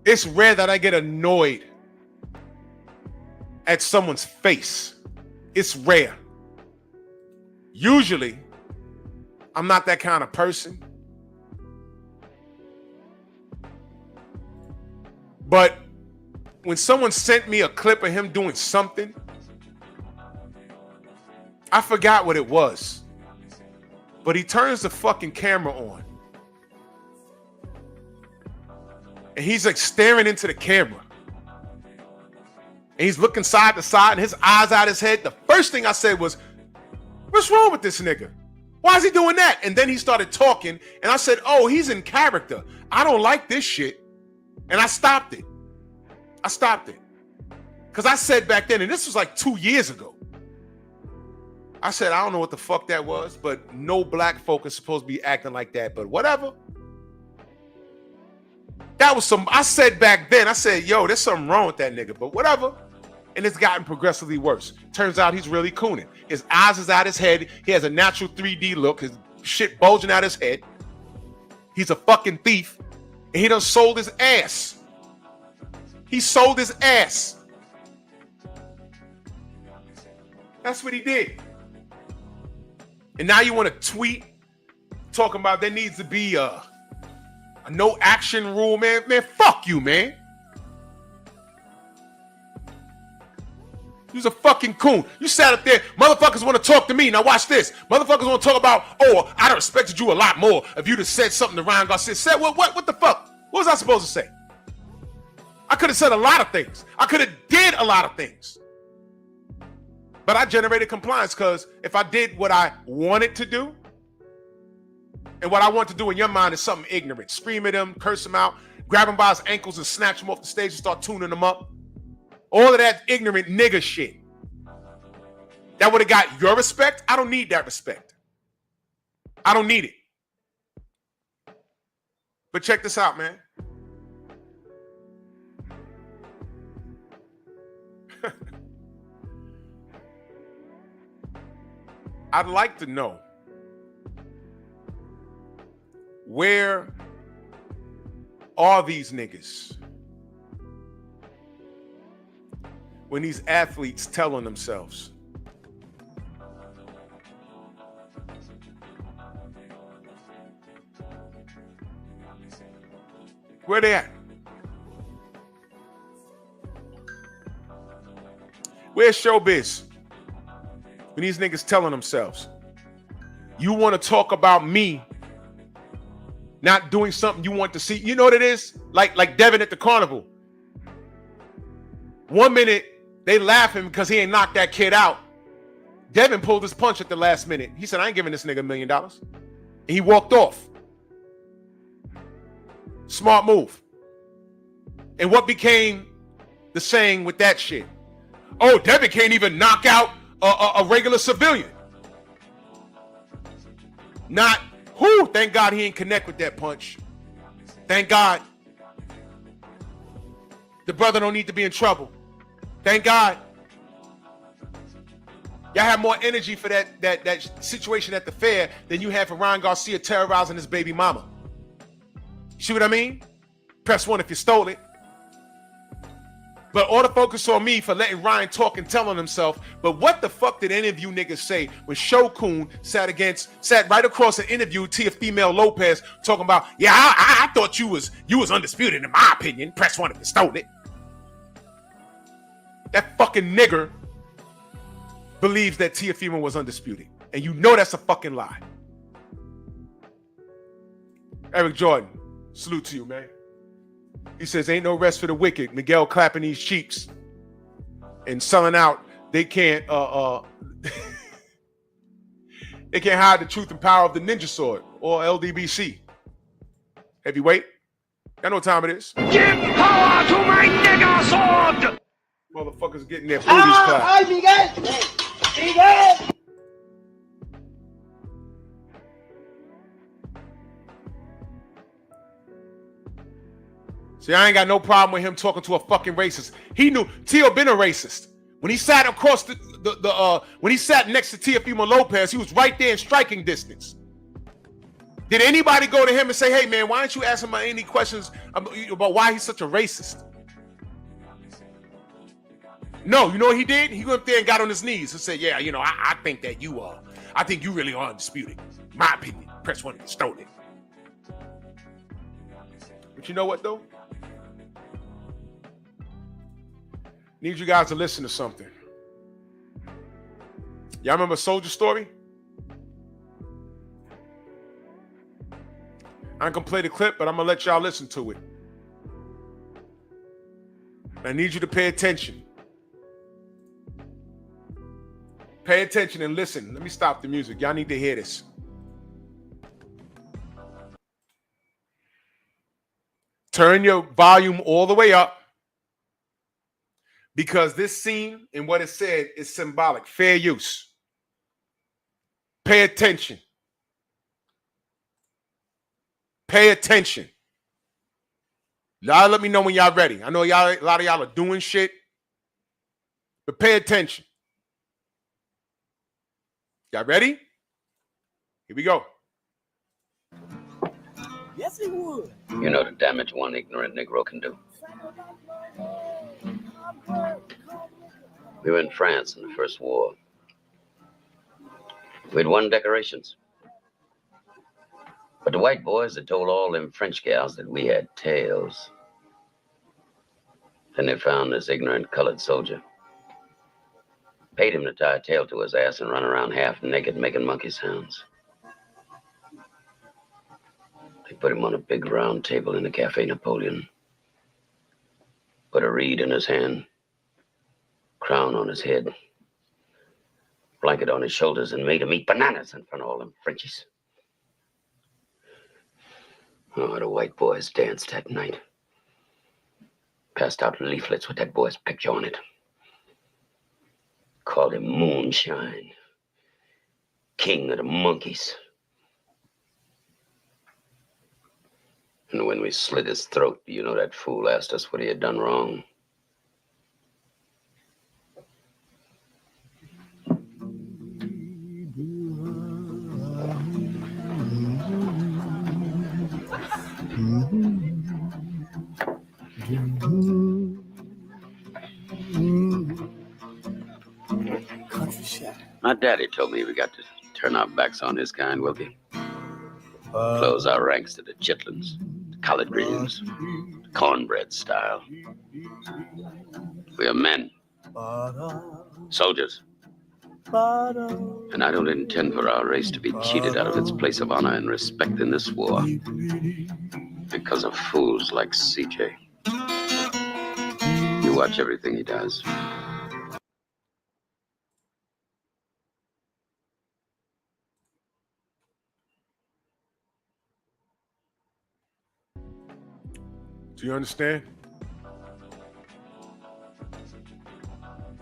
It's rare that I get annoyed at someone's face. It's rare. Usually, I'm not that kind of person. But when someone sent me a clip of him doing something, I forgot what it was. But he turns the fucking camera on. And he's like staring into the camera. And he's looking side to side and his eyes out his head. The first thing I said was, "What's wrong with this nigga? Why is he doing that?" And then he started talking and I said, "Oh, he's in character. I don't like this shit." And I stopped it. Because I said back then, and this was like 2 years ago, I said, I don't know what the fuck that was, but no black folk is supposed to be acting like that, but whatever. That was I said back then, I said, yo, there's something wrong with that nigga, but whatever. And it's gotten progressively worse. Turns out he's really cooning. His eyes is out his head. He has a natural 3D look. His shit bulging out his head. He's a fucking thief. And he done sold his ass. He sold his ass. That's what he did. And now you want to tweet talking about there needs to be a no action rule, man. Man, fuck you, man. You's a fucking coon. You sat up there, motherfuckers want to talk to me. Now watch this. Motherfuckers want to talk about, oh, I'd have respected you a lot more if you'd have said something to Ryan Garcia. Said what the fuck? What was I supposed to say? I could have said a lot of things. I could have did a lot of things. But I generated compliance because if I did what I wanted to do, and what I want to do in your mind is something ignorant. Scream at him, curse him out, grab him by his ankles and snatch him off the stage and start tuning him up. All of that ignorant nigga shit. That would have got your respect. I don't need that respect. I don't need it. But check this out, man. I'd like to know where are these niggas when these athletes tell on themselves? Where they at? Where's showbiz? When these niggas telling themselves, you want to talk about me not doing something you want to see. You know what it is? Like Devin at the carnival. 1 minute, they laughing because he ain't knocked that kid out. Devin pulled his punch at the last minute. He said, I ain't giving this nigga $1 million. And he walked off. Smart move. And what became the saying with that shit? Oh, Devin can't even knock out a regular civilian. Not who? Thank God he ain't connect with that punch. Thank God. The brother don't need to be in trouble. Thank God. Y'all have more energy for that situation at the fair than you had for Ryan Garcia terrorizing his baby mama. See what I mean? Press 1 if you stole it. But all the focus on me for letting Ryan talk and tell on himself. But what the fuck did any of you niggas say when Shokun sat right across and interviewed Tia Female Lopez talking about, yeah, I thought you was undisputed in my opinion. Press 1 if you stole it. That fucking nigger believes that Tia Female was undisputed. And you know that's a fucking lie. Eric Jordan, salute to you, man. He says, ain't no rest for the wicked. Miguel clapping these cheeks and selling out. They can't they can't hide the truth and power of the ninja sword or LDBC. Heavyweight. I know what time it is. Give power to my nigger sword! Motherfuckers getting their booties clapped. Miguel! See, I ain't got no problem with him talking to a fucking racist. He knew Tio been a racist. When he sat across when he sat next to Teofimo Lopez, he was right there in striking distance. Did anybody go to him and say, hey man, why don't you ask him any questions about why he's such a racist? No, you know what he did? He went up there and got on his knees and said, yeah, you know, I think that you are. I think you really are undisputed. My opinion. Press one and stone it. But you know what though? Need you guys to listen to something. Y'all remember Soldier Story? I ain't gonna play the clip, but I'm gonna let y'all listen to it. I need you to pay attention. Pay attention and listen. Let me stop the music. Y'all need to hear this. Turn your volume all the way up. Because this scene and what it said is symbolic. Fair use. Pay attention. Pay attention. Y'all let me know when y'all ready. I know y'all, a lot of y'all are doing shit. But pay attention. Y'all ready? Here we go. Yes, he would. You know the damage one ignorant Negro can do. We were in France in the First War. We'd won decorations. But the white boys had told all them French gals that we had tails. Then they found this ignorant colored soldier. Paid him to tie a tail to his ass and run around half naked making monkey sounds. They put him on a big round table in the Cafe Napoleon. Put a reed in his hand. Crown on his head, blanket on his shoulders, and made him eat bananas in front of all them Frenchies. Oh, the white boys danced that night. Passed out leaflets with that boy's picture on it. Called him Moonshine, King of the Monkeys. And when we slit his throat, you know that fool asked us what he had done wrong. My daddy told me we got to turn our backs on this kind, Wilkie. Close our ranks to the chitlins, the collard greens, the cornbread style. We are men, soldiers. And I don't intend for our race to be cheated out of its place of honor and respect in this war because of fools like CJ. You watch everything he does. Do you understand?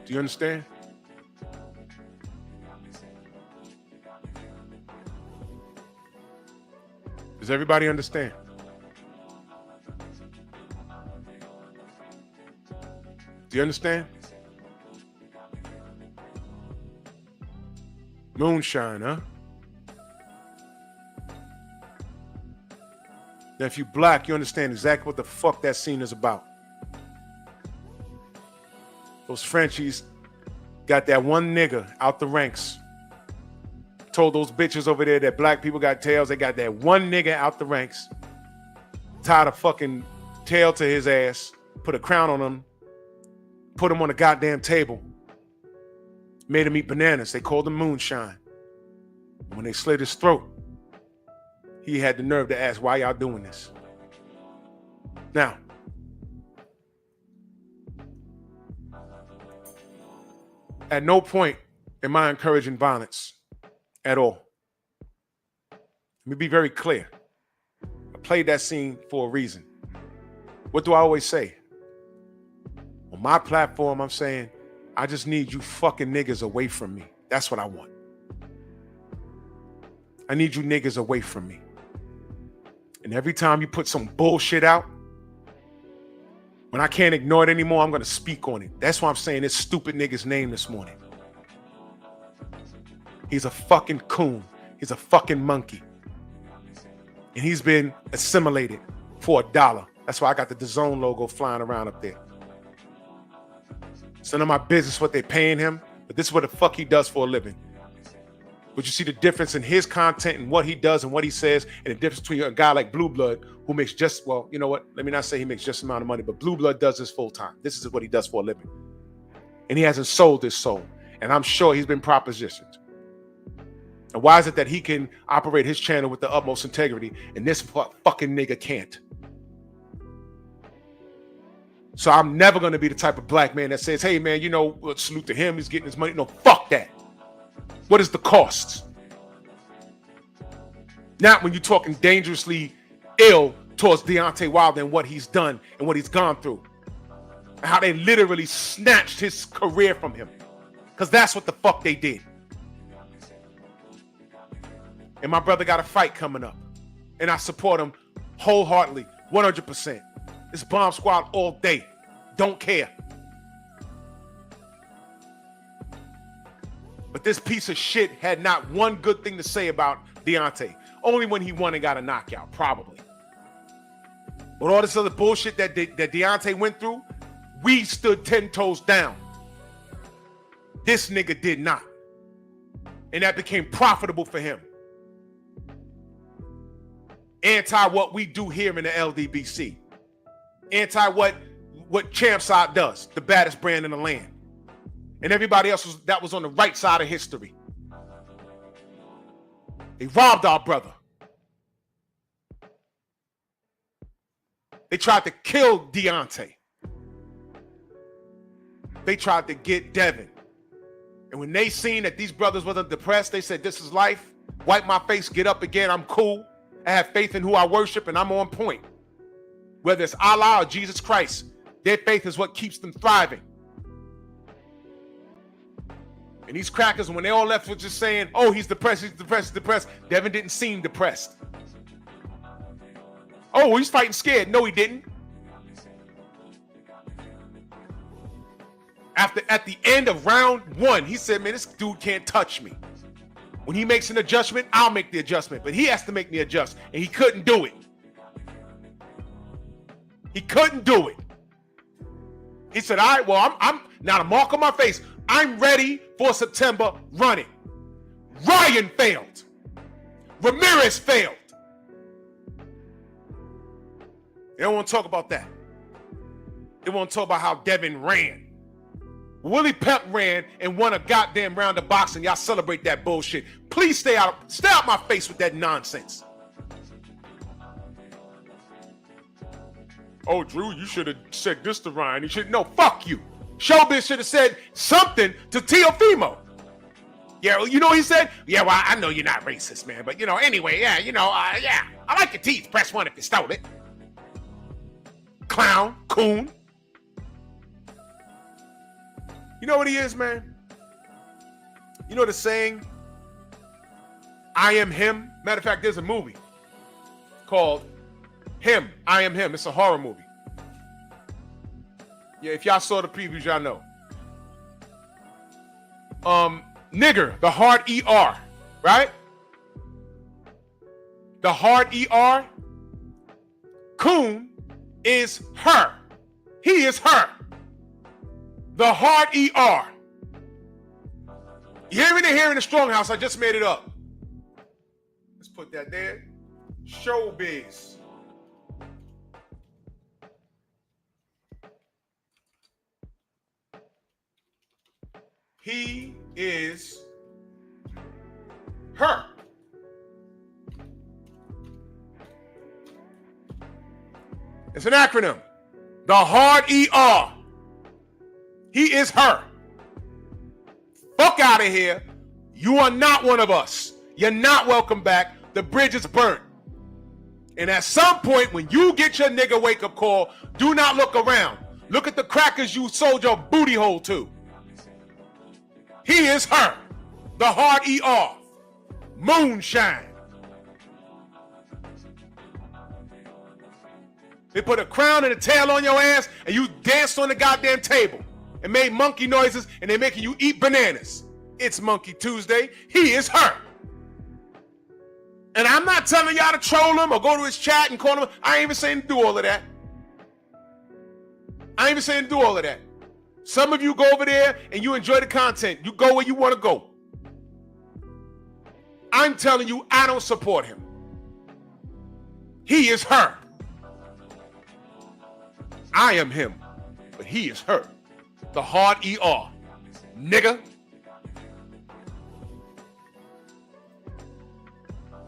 Do you understand? Does everybody understand? Do you understand? Moonshine, huh? Now, if you black, you understand exactly what the fuck that scene is about. Those Frenchies got that one nigga out the ranks. Told those bitches over there that black people got tails. They got that one nigga out the ranks. Tied a fucking tail to his ass. Put a crown on him. Put him on a goddamn table. Made him eat bananas. They called him Moonshine. When they slit his throat, he had the nerve to ask, why y'all doing this? Now, At no point am I encouraging violence at all. Let me be very clear. I played that scene for a reason. What do I always say? On my platform, I'm saying, I just need you fucking niggas away from me. That's what I want. I need you niggas away from me. And every time you put some bullshit out, when I can't ignore it anymore, I'm going to speak on it. That's why I'm saying this stupid nigga's name this morning. He's a fucking coon. He's a fucking monkey. And he's been assimilated for $1. That's why I got the DAZN logo flying around up there. It's none of my business what they're paying him, but this is what the fuck he does for a living. But you see the difference in his content and what he does and what he says, and the difference between a guy like Blue Blood who makes just, well, you know what? Let me not say he makes just the amount of money, but Blue Blood does this full time. This is what he does for a living. And he hasn't sold his soul. And I'm sure he's been propositioned. And why is it that he can operate his channel with the utmost integrity and this fucking nigga can't? So I'm never going to be the type of black man that says, hey, man, you know, salute to him. He's getting his money. No, fuck that. What is the cost? Not when you're talking dangerously ill towards Deontay Wilder and what he's done and what he's gone through. And how they literally snatched his career from him. Because that's what the fuck they did. And my brother got a fight coming up. And I support him wholeheartedly, 100%. It's Bomb Squad all day. Don't care. But this piece of shit had not one good thing to say about Deontay. Only when he won and got a knockout, probably. But all this other bullshit that Deontay went through, we stood 10 toes down. This nigga did not. And that became profitable for him. Anti what we do here in the LDBC. Anti what Champside does, the baddest brand in the land. And everybody else that was on the right side of history. They robbed our brother. They tried to kill Deontay. They tried to get Devin. And when they seen that these brothers wasn't depressed, they said, this is life. Wipe my face, get up again. I'm cool. I have faith in who I worship, and I'm on point. Whether it's Allah or Jesus Christ, their faith is what keeps them thriving. And these crackers, when they all left with just saying, oh, he's depressed, he's depressed, he's depressed, Devin didn't seem depressed. Oh, he's fighting scared. No, he didn't. At the end of round 1, he said, man, this dude can't touch me. When he makes an adjustment, I'll make the adjustment. But he has to make me adjust. And he couldn't do it. He couldn't do it. He said, all right, well, I'm now to mark on my face. I'm ready for September running. Ryan failed. Ramirez failed. They don't want to talk about that. They want to talk about how Devin ran. Willie Pep ran and won a goddamn round of boxing. Y'all celebrate that bullshit. Please stay out my face with that nonsense. Oh, Drew, you should have said this to Ryan. You should no, fuck you. Showbiz should have said something to Teofimo. Yeah, you know what he said? Yeah, well, I know you're not racist, man, but anyway, yeah, yeah, I like your teeth. Press 1 if you stole it. Clown, coon. You know what he is, man? You know the saying, I am him? Matter of fact, there's a movie called Him, I Am Him. It's a horror movie. Yeah, if y'all saw the previews, y'all know. Nigger, the hard ER, right? The hard ER. Coon is her. He is her. The hard ER. You hearing it here in the Strong House? I just made it up. Let's put that there. Showbiz. He is her. It's an acronym. The hard ER. He is her. Fuck out of here. You are not one of us. You're not welcome back. The bridge is burnt. And at some point, when you get your nigga wake-up call, do not look around. Look at the crackers you sold your booty hole to. He is her. The hard ER. Moonshine. They put a crown and a tail on your ass, and you danced on the goddamn table and made monkey noises, and they're making you eat bananas. It's Monkey Tuesday. He is her. And I'm not telling y'all to troll him or go to his chat and call him. I ain't even saying to do all of that. Some of you go over there and you enjoy the content. You go where you want to go. I'm telling you, I don't support him. He is her. I am him, but he is her. The hard ER. Nigga.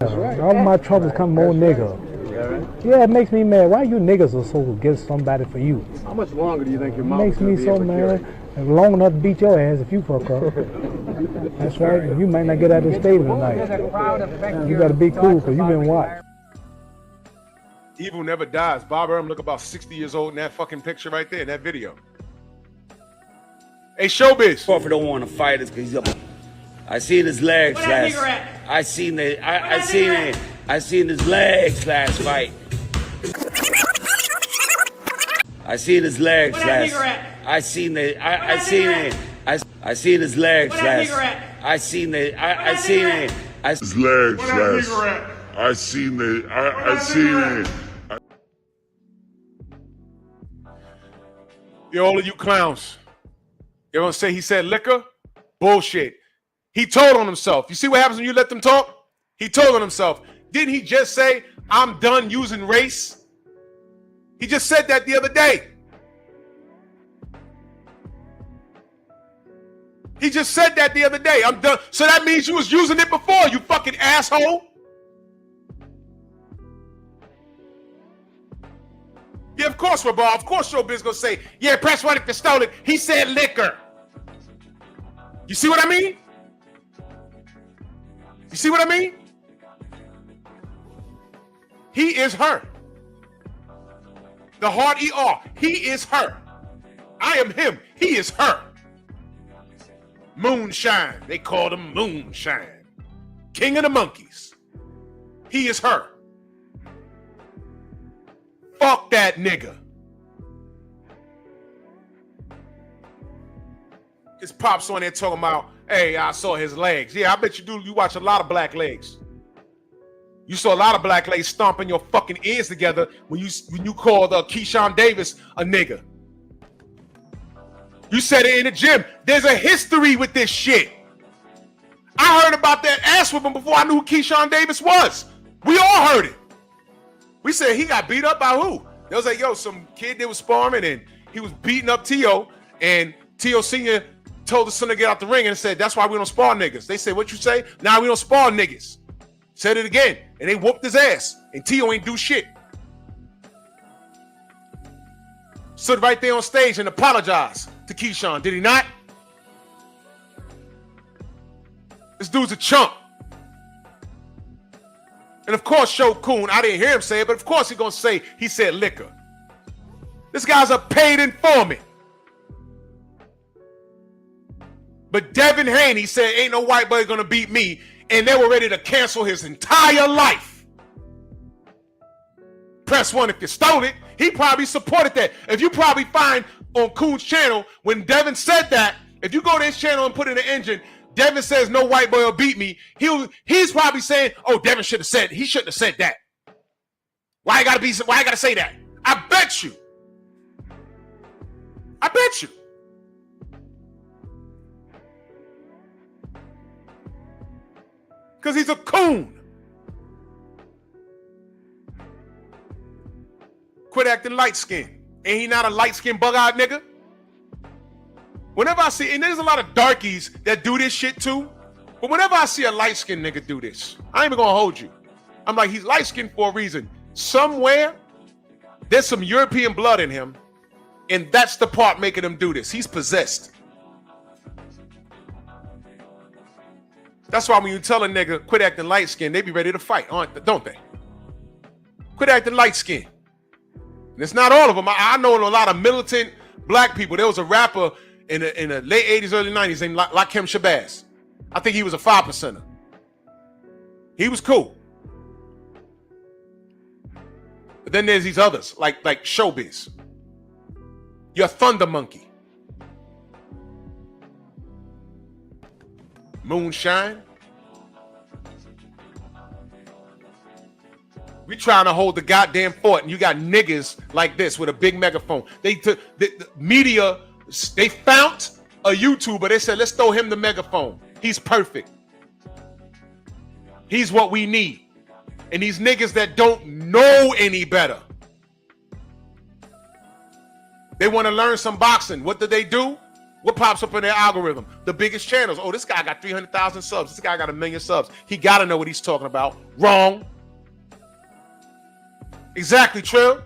All my troubles come more nigga. Yeah, it makes me mad. Why you niggas are so against somebody for you? How much longer do you think your mom Makes me so mad. Long enough to beat your ass if you fuck up. That's right. You might not get out of the stable tonight. You gotta be cool because you been watched. Evil never dies. Bob Earl look about 60 years old in that fucking picture right there in that video. Hey, Showbiz. Crawford don't want to fight us because he's up. I seen his legs last. I seen his legs last fight. I seen his legs last. I seen his legs last. I seen it. Yo, all of you clowns. You gonna say he said liquor? Bullshit. He told on himself. You see what happens when you let them talk? He told on himself. Didn't he just say, I'm done using race? He just said that the other day. He just said that the other day. I'm done. So that means you was using it before, you fucking asshole. Yeah, of course, Rabar. Of course, Showbiz gonna say, yeah, press one if you stole it. He said liquor. You see what I mean? You see what I mean? He is her. The hard ER. He is her. I am him. He is her. Moonshine. They called him Moonshine. King of the monkeys. He is her. Fuck that nigga. His pops on there talking about, hey, I saw his legs. Yeah, I bet you do. You watch a lot of black legs. You saw a lot of black legs stomping your fucking ears together when you called Keyshawn Davis a nigga. You said it in the gym. There's a history with this shit. I heard about that ass whipping before I knew who Keyshawn Davis was. We all heard it. We said he got beat up by who? They was like, yo, some kid that was sparring and he was beating up T.O. and T.O. Sr. told the son to get out the ring and said, that's why we don't spar niggas. They said, what you say? Nah, we don't spar niggas. Said it again. And they whooped his ass. And T.O. ain't do shit. Stood right there on stage and apologized to Keyshawn. Did he not? This dude's a chump. And of course, Show Coon, I didn't hear him say it, but of course he's going to say he said liquor. This guy's a paid informant. But Devin Haney said, ain't no white boy going to beat me. And they were ready to cancel his entire life. Press one if you stole it. He probably supported that. If you probably find on Coon's channel, when Devin said that, if you go to his channel and put in the engine, Devin says no white boy will beat me. He's probably saying, oh, Devin should have said, he shouldn't have said that. Why I gotta say that? I bet you. Because he's a coon. Quit acting light-skinned. Ain't he not a light-skinned bug-eyed nigga? Whenever I see, and there's a lot of darkies that do this shit too, but whenever I see a light-skinned nigga do this, I ain't even gonna hold you. I'm like, he's light-skinned for a reason. Somewhere, there's some European blood in him, and that's the part making him do this. He's possessed. That's why when you tell a nigga quit acting light skinned, they be ready to fight, don't they? Quit acting light skinned. And it's not all of them. I know a lot of militant black people. There was a rapper in the late 80s, early 90s named Lakim Shabazz. I think he was a 5%er. He was cool. But then there's these others, like Showbiz. You're a thunder monkey. Moonshine. We trying to hold the goddamn fort, and you got niggas like this with a big megaphone. The media, they found a YouTuber. They said, let's throw him the megaphone. He's perfect. He's what we need. And these niggas that don't know any better, they want to learn some boxing. What do they do? What pops up in their algorithm? The biggest channels. Oh, this guy got 300,000 subs. This guy got 1 million subs. He got to know what he's talking about. Wrong. Exactly, Trill.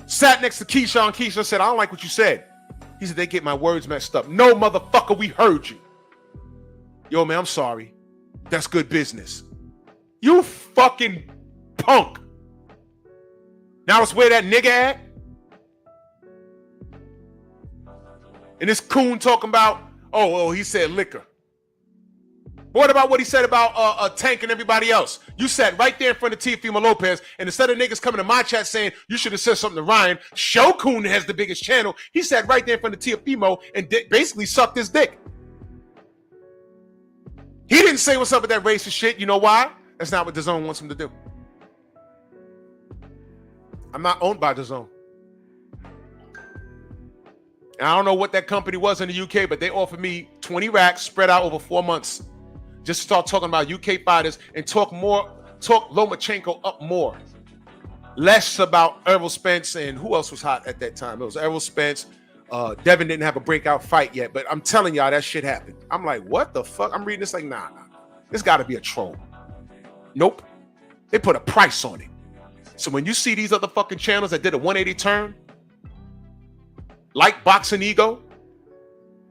Sat next to Keisha, and Keisha said, I don't like what you said. He said, they get my words messed up. No, motherfucker, we heard you. Yo, man, I'm sorry. That's good business. You fucking punk. Now it's where that nigga at? And this coon talking about, oh, he said liquor. What about what he said about Tank and everybody else? You sat right there in front of Teofimo Lopez, and instead of niggas coming to my chat saying you should have said something to Ryan, Show-kun has the biggest channel. He sat right there in front of Teofimo and basically sucked his dick. He didn't say what's up with that racist shit. You know why? That's not what DAZN wants him to do. I'm not owned by DAZN. And I don't know what that company was in the UK, but they offered me 20 racks spread out over 4 months. Just start talking about UK fighters and talk Lomachenko up more. Less about Errol Spence and who else was hot at that time. It was Errol Spence. Devin didn't have a breakout fight yet, but I'm telling y'all that shit happened. I'm like, what the fuck? I'm reading this like, nah. This got to be a troll. Nope. They put a price on it. So when you see these other fucking channels that did a 180 turn, like Boxing Ego,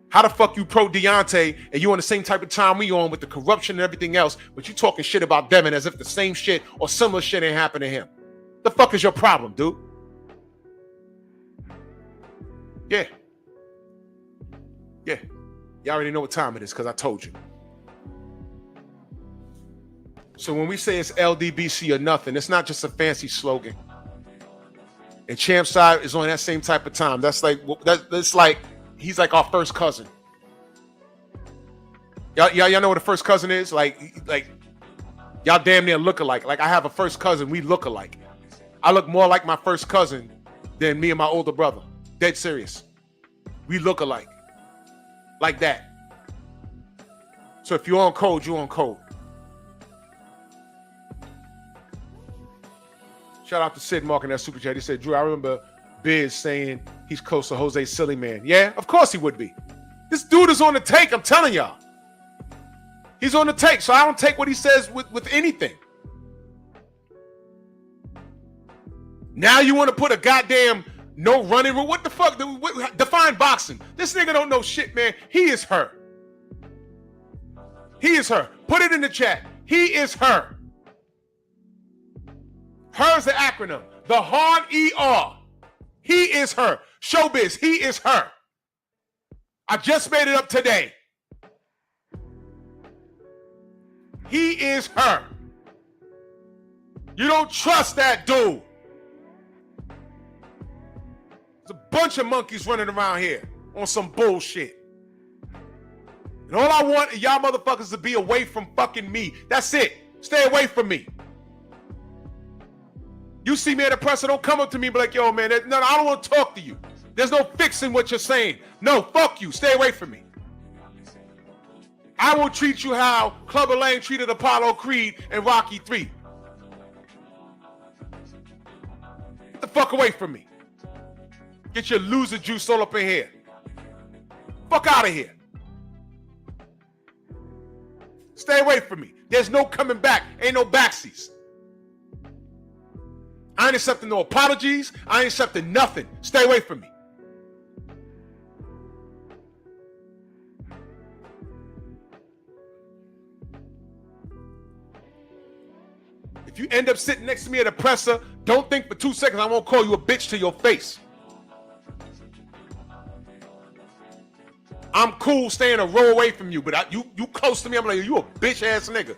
how the fuck you pro Deontay and you on the same type of time we on with the corruption and everything else, but you talking shit about Devin as if the same shit or similar shit ain't happened to him? The fuck is your problem, dude? Yeah. You already know what time it is because I told you. So when we say it's LDBC or nothing, it's not just a fancy slogan. And Champ Side is on that same type of time. That's like he's like our first cousin. Y'all know what a first cousin is? Like y'all damn near look alike. Like I have a first cousin, we look alike. I look more like my first cousin than me and my older brother. Dead serious. We look alike. Like that. So if you're on code, you're on code. Shout out to Sid Mark in that super chat. He said, Drew, I remember Biz saying he's close to Jose Silly Man. Yeah, of course he would be. This dude is on the take, I'm telling y'all. He's on the take, so I don't take what he says with anything. Now you want to put a goddamn no running rule? What the fuck? Define boxing. This nigga don't know shit, man. He is her. He is her. Put it in the chat. He is her. Her is the acronym. The hard ER. He is her. Showbiz. He is her. I just made it up today. He is her. You don't trust that dude. There's a bunch of monkeys running around here on some bullshit. And all I want is y'all motherfuckers to be away from fucking me. That's it. Stay away from me. You see me at a presser, don't come up to me and be like, yo, man, no, I don't want to talk to you. There's no fixing what you're saying. No, fuck you. Stay away from me. I will treat you how Clubber Lang treated Apollo Creed and Rocky 3. Get the fuck away from me. Get your loser juice all up in here. Fuck out of here. Stay away from me. There's no coming back. Ain't no backsies. I ain't accepting no apologies. I ain't accepting nothing. Stay away from me. If you end up sitting next to me at a presser, don't think for 2 seconds I won't call you a bitch to your face. I'm cool staying a row away from you, but you close to me, I'm like, you a bitch ass nigga.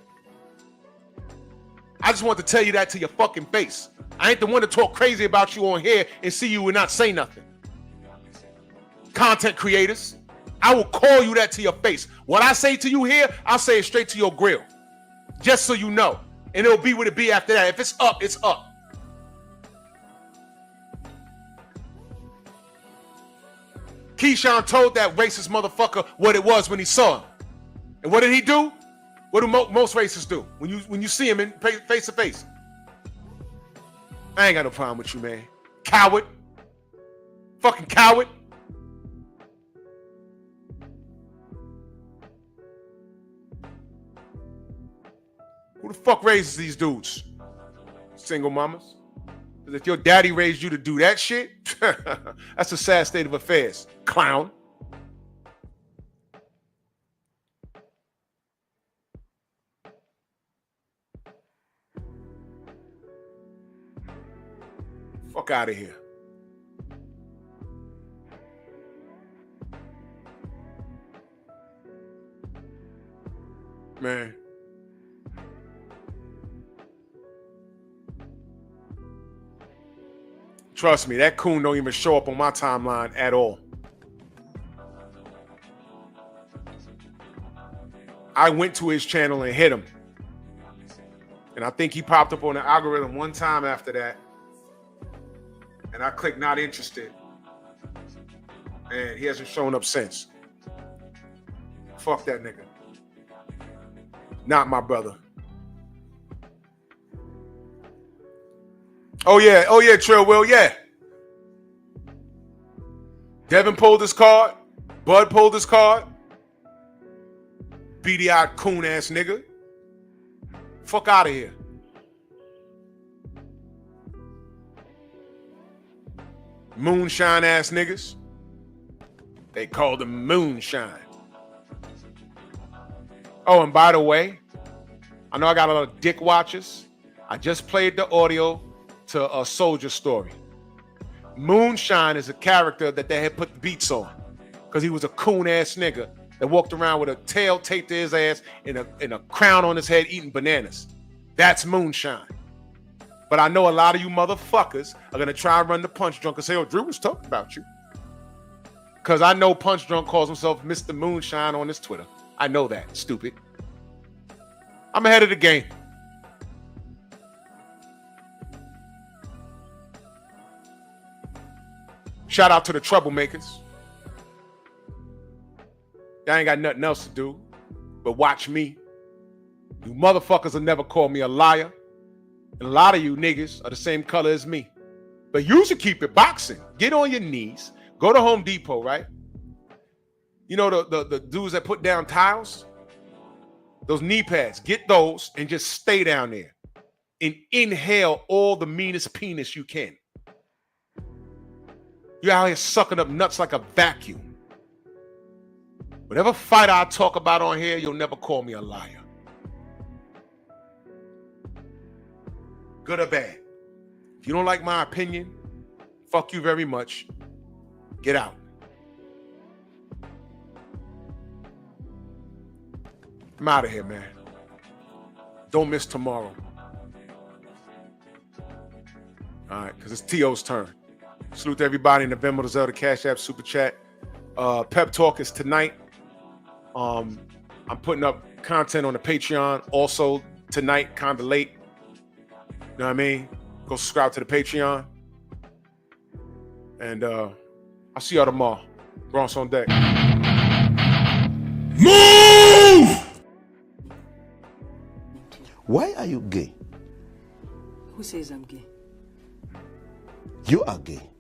I just want to tell you that to your fucking face. I ain't the one to talk crazy about you on here and see you and not say nothing. Content creators, I will call you that to your face. What I say to you here, I'll say it straight to your grill. Just so you know. And it'll be what it be after that. If it's up, it's up. Keyshawn told that racist motherfucker what it was when he saw him. And what did he do? What do most racists do when you see him in face to face? I ain't got no problem with you, man. Coward. Fucking coward. Who the fuck raises these dudes? Single mamas. Because if your daddy raised you to do that shit, that's a sad state of affairs. Clown. Fuck out of here. Man. Trust me, that coon don't even show up on my timeline at all. I went to his channel and hit him. And I think he popped up on the algorithm one time after that. And I clicked not interested. And he hasn't shown up since. Fuck that nigga. Not my brother. Oh yeah, Trill Will, yeah. Devin pulled his card. Bud pulled his card. Beady-eyed coon ass nigga. Fuck out of here. Moonshine ass niggas. They called them moonshine. Oh, and by the way, I know I got a lot of dick watchers. I just played the audio to a Soldier Story. Moonshine is a character that they had put the beats on because he was a coon ass nigga that walked around with a tail taped to his ass and a crown on his head eating bananas. That's Moonshine. But I know a lot of you motherfuckers are gonna try and run the Punch Drunk and say, oh, Drew was talking about you. Because I know Punch Drunk calls himself Mr. Moonshine on his Twitter. I know that, stupid. I'm ahead of the game. Shout out to the troublemakers. Y'all ain't got nothing else to do but watch me. You motherfuckers will never call me a liar. And a lot of you niggas are the same color as me. But you should keep it boxing. Get on your knees. Go to Home Depot, right? You know the dudes that put down tiles? Those knee pads. Get those and just stay down there. And inhale all the meanest penis you can. You're out here sucking up nuts like a vacuum. Whatever fight I talk about on here, you'll never call me a liar. Good or bad. If you don't like my opinion, fuck you very much. Get out. I'm out of here, man. Don't miss tomorrow. All right, because it's T.O.'s turn. Salute to everybody in the Venmo, the Zelda, Cash App, Super Chat. Pep Talk is tonight. I'm putting up content on the Patreon also tonight, kind of late. You know what I mean? Go subscribe to the Patreon. And I'll see y'all tomorrow. Bronx on deck. Move! Why are you gay? Who says I'm gay? You are gay.